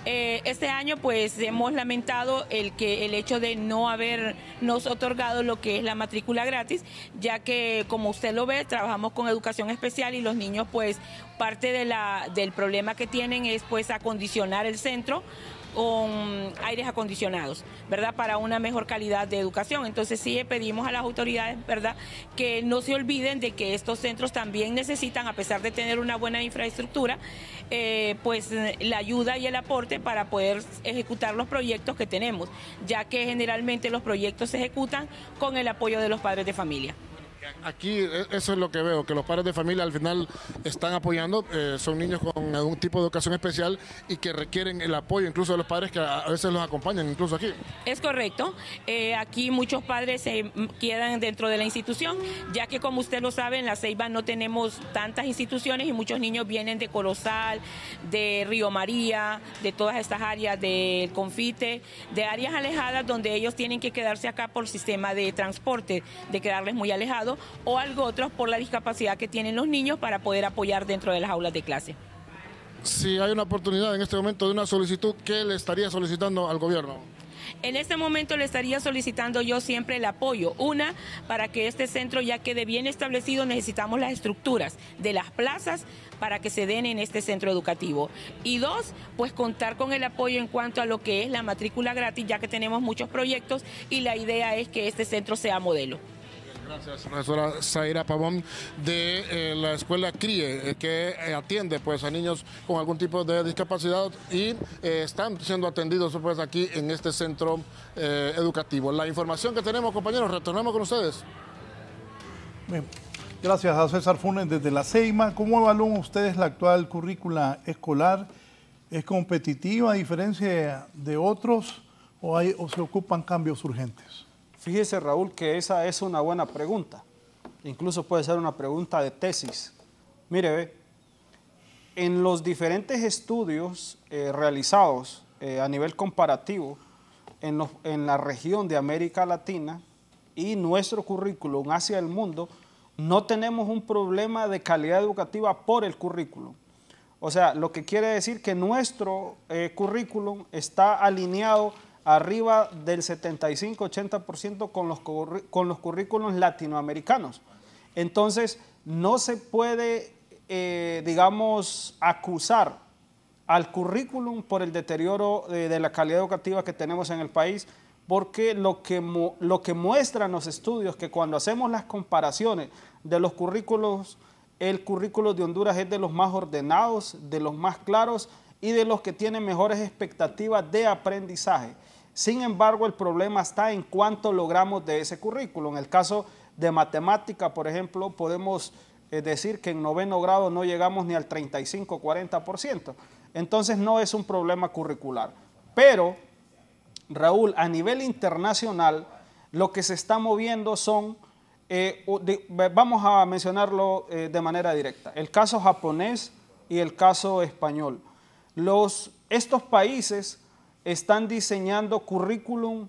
Este año pues hemos lamentado el hecho de no habernos otorgado lo que es la matrícula gratis, ya que como usted lo ve, trabajamos con educación especial y los niños pues parte del problema que tienen es pues acondicionar el centro con aires acondicionados, ¿verdad?, para una mejor calidad de educación. Entonces sí pedimos a las autoridades, ¿verdad?, que no se olviden de que estos centros también necesitan, a pesar de tener una buena infraestructura, pues la ayuda y el aporte para poder ejecutar los proyectos que tenemos, ya que generalmente los proyectos se ejecutan con el apoyo de los padres de familia. Aquí eso es lo que veo, que los padres de familia al final están apoyando, son niños con algún tipo de educación especial y que requieren el apoyo incluso de los padres que a veces los acompañan incluso aquí. Es correcto, aquí muchos padres se quedan dentro de la institución, ya que como usted lo sabe, en la Ceiba no tenemos tantas instituciones y muchos niños vienen de Corozal, de Río María, de todas estas áreas del Confite, de áreas alejadas donde ellos tienen que quedarse acá por sistema de transporte, de quedarles muy alejados, o algo otros por la discapacidad que tienen los niños para poder apoyar dentro de las aulas de clase. Si hay una oportunidad en este momento de una solicitud, ¿qué le estaría solicitando al gobierno? En este momento le estaría solicitando yo siempre el apoyo. Una, para que este centro ya quede bien establecido, necesitamos las estructuras de las plazas para que se den en este centro educativo. Y dos, pues contar con el apoyo en cuanto a lo que es la matrícula gratis, ya que tenemos muchos proyectos y la idea es que este centro sea modelo. Gracias, profesora Zaira Pavón, de la escuela CRIE, que atiende pues a niños con algún tipo de discapacidad y están siendo atendidos pues aquí en este centro educativo. La información que tenemos, compañeros, retornamos con ustedes. Bien. Gracias a César Funes desde la Ceiba. ¿Cómo evalúan ustedes la actual currícula escolar? ¿Es competitiva a diferencia de otros o se ocupan cambios urgentes? Fíjese, Raúl, que esa es una buena pregunta. Incluso puede ser una pregunta de tesis. Mire, ve, en los diferentes estudios realizados a nivel comparativo en la región de América Latina y nuestro currículum hacia el mundo, no tenemos un problema de calidad educativa por el currículum. O sea, lo que quiere decir que nuestro currículum está alineado arriba del 75-80% con los currículos latinoamericanos. Entonces, no se puede, digamos, acusar al currículum por el deterioro de la calidad educativa que tenemos en el país, porque lo que muestran los estudios, que cuando hacemos las comparaciones de los currículos el currículo de Honduras es de los más ordenados, de los más claros y de los que tienen mejores expectativas de aprendizaje. Sin embargo, el problema está en cuánto logramos de ese currículo. En el caso de matemática, por ejemplo, podemos decir que en 9º grado no llegamos ni al 35-40%. Entonces no es un problema curricular. Pero, Raúl, a nivel internacional, lo que se está moviendo son, vamos a mencionarlo de manera directa, el caso japonés y el caso español. Estos países están diseñando currículum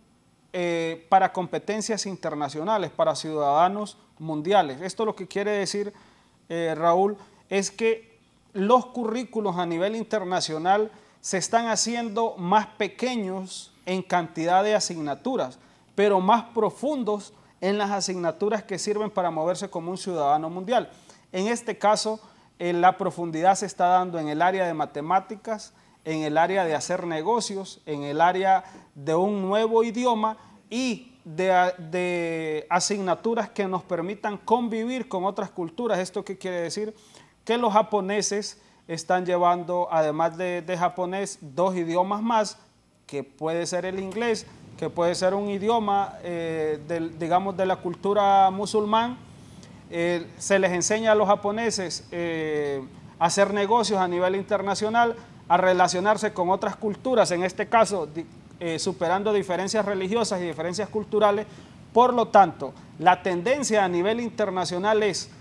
para competencias internacionales, para ciudadanos mundiales. Esto lo que quiere decir, Raúl, es que los currículos a nivel internacional se están haciendo más pequeños en cantidad de asignaturas, pero más profundos en las asignaturas que sirven para moverse como un ciudadano mundial. En este caso, la profundidad se está dando en el área de matemáticas, en el área de hacer negocios, en el área de un nuevo idioma y de asignaturas que nos permitan convivir con otras culturas. ¿Esto qué quiere decir? Que los japoneses están llevando, además de japonés, 2 idiomas más, que puede ser el inglés, que puede ser un idioma, digamos, de la cultura musulmán. Se les enseña a los japoneses a hacer negocios a nivel internacional, a relacionarse con otras culturas, en este caso superando diferencias religiosas y diferencias culturales. Por lo tanto, la tendencia a nivel internacional es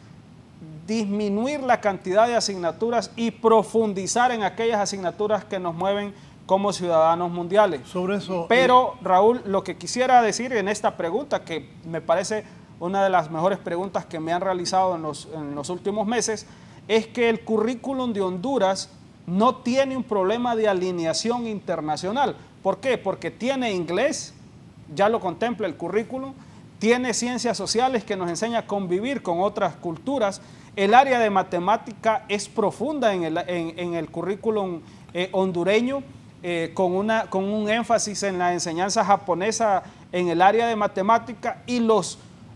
disminuir la cantidad de asignaturas y profundizar en aquellas asignaturas que nos mueven como ciudadanos mundiales. Sobre eso, pero, Raúl, lo que quisiera decir en esta pregunta, que me parece una de las mejores preguntas que me han realizado en los últimos meses, es que el currículum de Honduras no tiene un problema de alineación internacional. ¿Por qué? Porque tiene inglés, ya lo contempla el currículum, tiene ciencias sociales que nos enseña a convivir con otras culturas, el área de matemática es profunda en el currículum hondureño, con un énfasis en la enseñanza japonesa en el área de matemática, y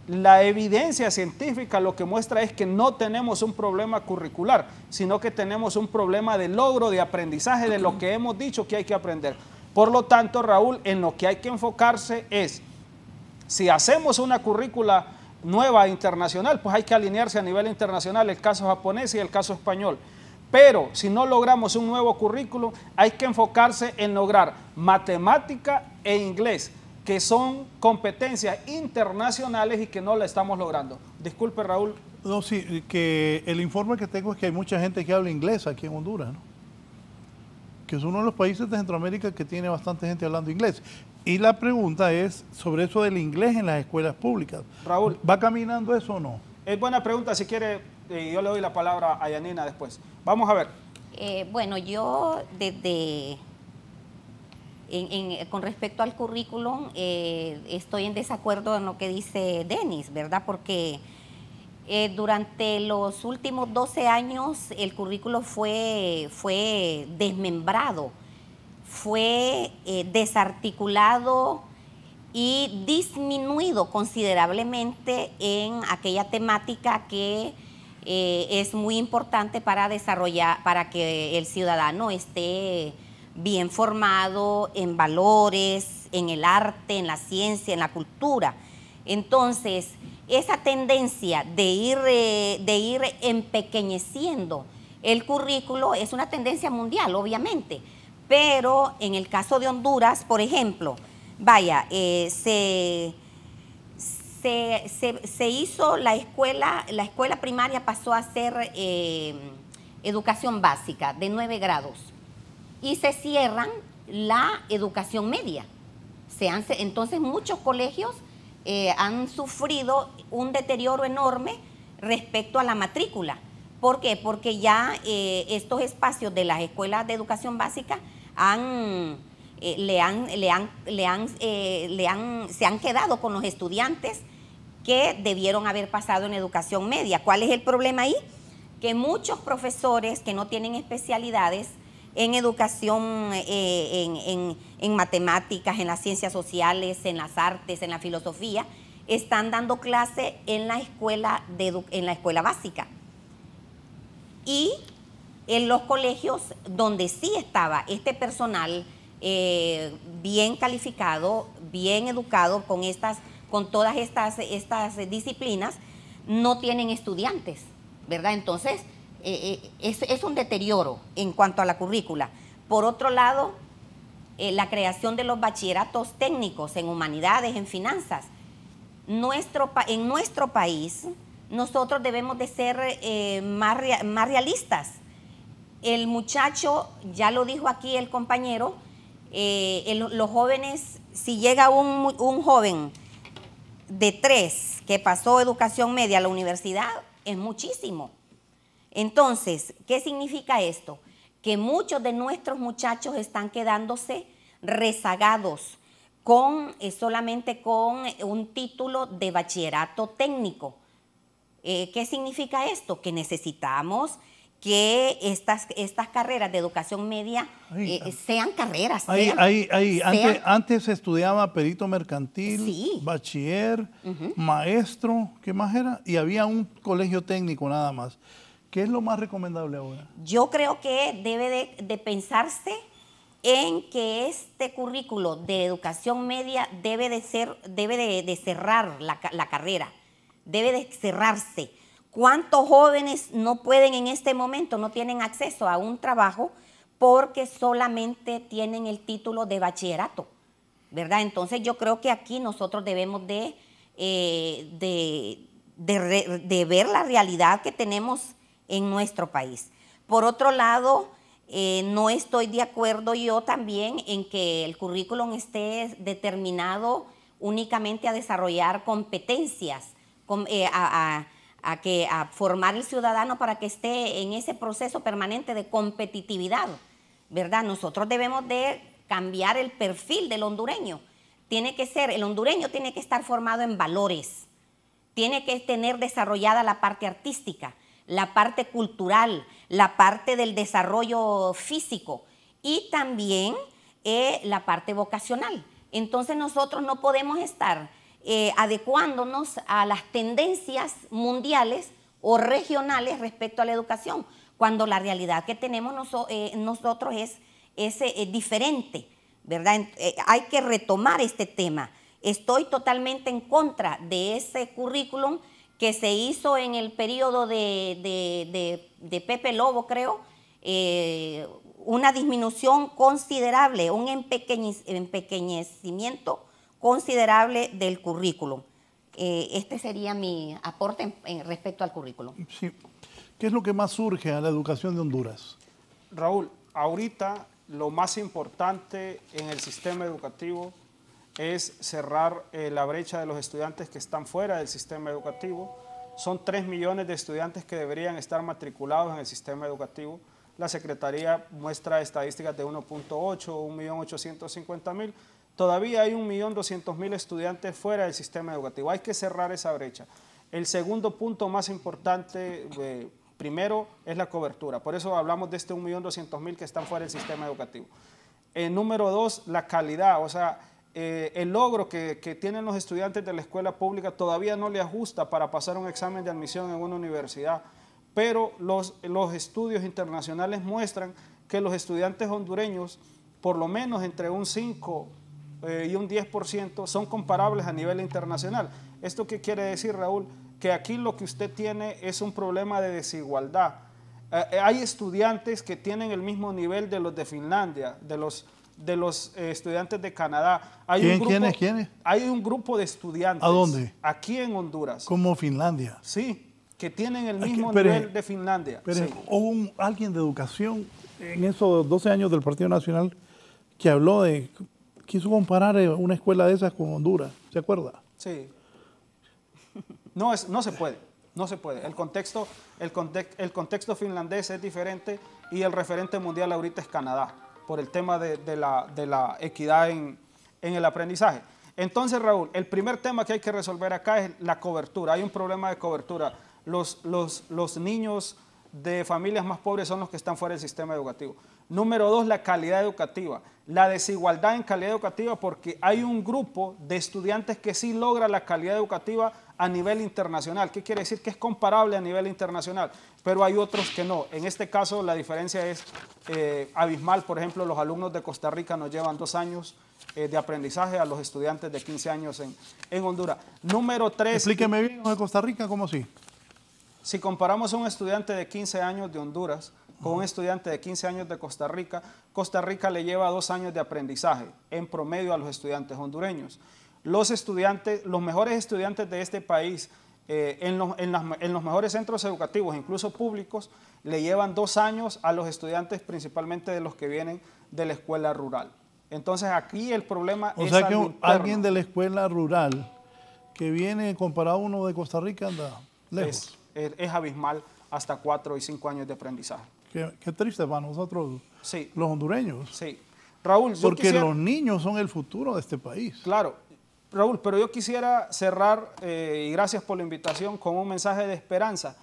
la evidencia científica lo que muestra es que no tenemos un problema curricular, sino que tenemos un problema de logro, de aprendizaje de lo que hemos dicho que hay que aprender. Por lo tanto, Raúl, en lo que hay que enfocarse es, si hacemos una currícula nueva internacional, pues hay que alinearse a nivel internacional, el caso japonés y el caso español. Pero si no logramos un nuevo currículo, hay que enfocarse en lograr matemática e inglés, que son competencias internacionales y que no la estamos logrando. Disculpe, Raúl. No, sí, que el informe que tengo es que hay mucha gente que habla inglés aquí en Honduras, ¿no? Que es uno de los países de Centroamérica que tiene bastante gente hablando inglés. Y la pregunta es sobre eso del inglés en las escuelas públicas. Raúl, ¿va caminando eso o no? Es buena pregunta, si quiere, yo le doy la palabra a Yanina después. Vamos a ver. Bueno, yo con respecto al currículum, estoy en desacuerdo en lo que dice Denis, ¿verdad? Porque durante los últimos 12 años el currículo fue desmembrado, fue desarticulado y disminuido considerablemente en aquella temática que es muy importante para desarrollar, para que el ciudadano esté bien formado en valores, en el arte, en la ciencia, en la cultura. Entonces, esa tendencia de ir empequeñeciendo el currículo es una tendencia mundial, obviamente, pero en el caso de Honduras, por ejemplo, vaya, se hizo la escuela primaria pasó a ser educación básica de 9 grados y se cierran la educación media. Entonces muchos colegios han sufrido un deterioro enorme respecto a la matrícula. ¿Por qué? Porque ya estos espacios de las escuelas de educación básica se han quedado con los estudiantes que debieron haber pasado en educación media. ¿Cuál es el problema ahí? Que muchos profesores que no tienen especialidades en educación, en matemáticas, en las ciencias sociales, en las artes, en la filosofía, están dando clase en la escuela básica. y en los colegios donde sí estaba este personal bien calificado, bien educado con todas estas disciplinas, no tienen estudiantes, ¿verdad? Entonces, es un deterioro en cuanto a la currícula. Por otro lado, la creación de los bachilleratos técnicos en humanidades, en finanzas. En nuestro país, nosotros debemos de ser más realistas. El muchacho, ya lo dijo aquí el compañero, los jóvenes, si llega un joven de 3 que pasó educación media a la universidad, es muchísimo. Entonces, ¿qué significa esto? Que muchos de nuestros muchachos están quedándose rezagados solamente con un título de bachillerato técnico. ¿Qué significa esto? Que necesitamos que estas carreras de educación media sean carreras. Antes se estudiaba perito mercantil, sí, bachiller, maestro, ¿qué más era? Y había un colegio técnico nada más. ¿Qué es lo más recomendable ahora? Yo creo que debe de pensarse en que este currículo de educación media debe de cerrar la carrera, debe de cerrarse. ¿Cuántos jóvenes no pueden en este momento, no tienen acceso a un trabajo porque solamente tienen el título de bachillerato, ¿verdad? Entonces yo creo que aquí nosotros debemos de ver la realidad que tenemos en nuestro país. Por otro lado, no estoy de acuerdo yo también en que el currículum esté determinado únicamente a desarrollar competencias, a formar el ciudadano para que esté en ese proceso permanente de competitividad, ¿verdad? Nosotros debemos de cambiar el perfil del hondureño. El hondureño tiene que estar formado en valores, tiene que tener desarrollada la parte artística, la parte cultural, la parte del desarrollo físico y también la parte vocacional. Entonces nosotros no podemos estar adecuándonos a las tendencias mundiales o regionales respecto a la educación, cuando la realidad que tenemos nosotros es diferente, ¿verdad? Hay que retomar este tema. Estoy totalmente en contra de ese currículum que se hizo en el periodo de Pepe Lobo, creo, una disminución considerable, un empequeñecimiento considerable del currículum. Este sería mi aporte respecto al currículum. Sí. ¿Qué es lo que más surge a la educación de Honduras? Raúl, ahorita lo más importante en el sistema educativo es cerrar la brecha de los estudiantes que están fuera del sistema educativo. Son 3 millones de estudiantes que deberían estar matriculados en el sistema educativo. La Secretaría muestra estadísticas de 1.8, 1.850.000. Todavía hay 1.200.000 estudiantes fuera del sistema educativo. Hay que cerrar esa brecha. El segundo punto más importante, primero, es la cobertura. Por eso hablamos de este 1.200.000 que están fuera del sistema educativo. Número 2, la calidad, o sea, el logro que tienen los estudiantes de la escuela pública todavía no le ajusta para pasar un examen de admisión en una universidad, pero los estudios internacionales muestran que los estudiantes hondureños, por lo menos entre un 5 y un 10%, son comparables a nivel internacional. ¿Esto qué quiere decir, Raúl? Que aquí lo que usted tiene es un problema de desigualdad. Hay estudiantes que tienen el mismo nivel de los de Finlandia, de los estudiantes de Canadá. ¿Quiénes? Hay un grupo de estudiantes. ¿A dónde? Aquí en Honduras. Como Finlandia. Sí, que tienen el mismo nivel de Finlandia. Pero sí. Hubo alguien de educación en esos 12 años del Partido Nacional que habló quiso comparar una escuela de esas con Honduras. ¿Se acuerda? Sí. No se puede. No se puede. El contexto finlandés es diferente y el referente mundial ahorita es Canadá, por el tema de la equidad en el aprendizaje. Entonces, Raúl, el primer tema que hay que resolver acá es la cobertura. Hay un problema de cobertura. Los niños de familias más pobres son los que están fuera del sistema educativo. Número 2, la calidad educativa. La desigualdad en calidad educativa, porque hay un grupo de estudiantes que sí logra la calidad educativa a nivel internacional. ¿Qué quiere decir? Que es comparable a nivel internacional, pero hay otros que no. En este caso la diferencia es abismal. Por ejemplo, los alumnos de Costa Rica nos llevan 2 años de aprendizaje a los estudiantes de 15 años en Honduras. Número 3. Explíqueme bien, de Costa Rica, ¿cómo así? Si comparamos a un estudiante de 15 años de Honduras con un estudiante de 15 años de Costa Rica le lleva 2 años de aprendizaje en promedio a los estudiantes hondureños. Los mejores estudiantes de este país en los mejores centros educativos, incluso públicos, le llevan 2 años a los estudiantes, principalmente de los que vienen de la escuela rural. Entonces aquí el problema es... O sea que alguien de la escuela rural que viene comparado a uno de Costa Rica anda lejos. Es abismal, hasta 4 y 5 años de aprendizaje. Qué triste para nosotros, sí, los hondureños. Sí. Raúl, porque los niños son el futuro de este país. Claro. Raúl, pero yo quisiera cerrar, y gracias por la invitación, con un mensaje de esperanza.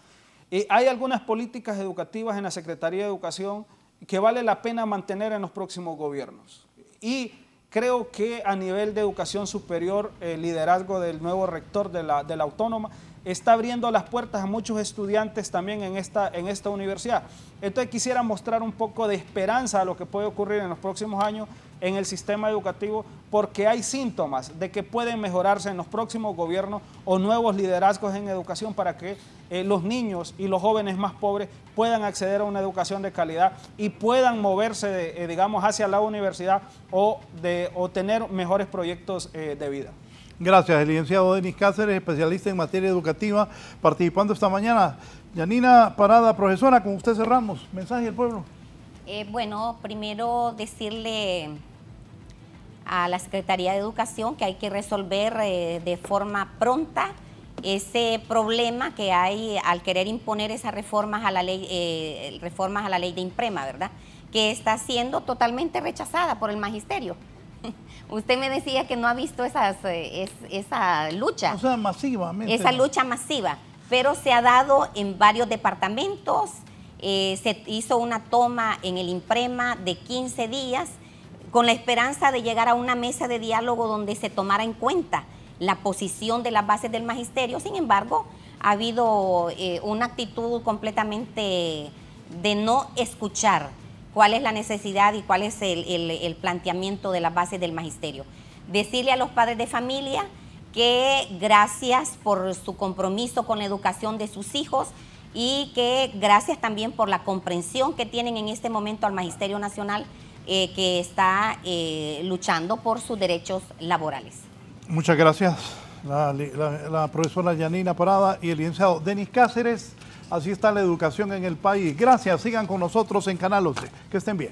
Hay algunas políticas educativas en la Secretaría de Educación que vale la pena mantener en los próximos gobiernos. Y creo que a nivel de educación superior, el liderazgo del nuevo rector de la Autónoma está abriendo las puertas a muchos estudiantes también en esta universidad. Entonces quisiera mostrar un poco de esperanza a lo que puede ocurrir en los próximos años en el sistema educativo, porque hay síntomas de que pueden mejorarse en los próximos gobiernos o nuevos liderazgos en educación para que los niños y los jóvenes más pobres puedan acceder a una educación de calidad y puedan moverse, digamos, hacia la universidad o tener mejores proyectos de vida. Gracias, el licenciado Denis Cáceres, especialista en materia educativa, participando esta mañana. Yanina Parada, profesora, con usted cerramos. Mensaje del pueblo. Bueno, primero decirle a la Secretaría de Educación que hay que resolver de forma pronta ese problema que hay al querer imponer esas reformas a la ley de IMPREMA, ¿verdad? Que está siendo totalmente rechazada por el magisterio. Usted me decía que no ha visto esa lucha. O sea, masivamente. Esa lucha masiva, pero se ha dado en varios departamentos. Se hizo una toma en el IMPREMA de 15 días con la esperanza de llegar a una mesa de diálogo donde se tomara en cuenta la posición de las bases del magisterio. Sin embargo, ha habido una actitud completamente de no escuchar cuál es la necesidad y cuál es el planteamiento de las bases del magisterio. Decirle a los padres de familia que gracias por su compromiso con la educación de sus hijos y que gracias también por la comprensión que tienen en este momento al Magisterio Nacional que está luchando por sus derechos laborales. Muchas gracias, la profesora Yanina Parada y el licenciado Denis Cáceres. Así está la educación en el país. Gracias, sigan con nosotros en Canal 11. Que estén bien.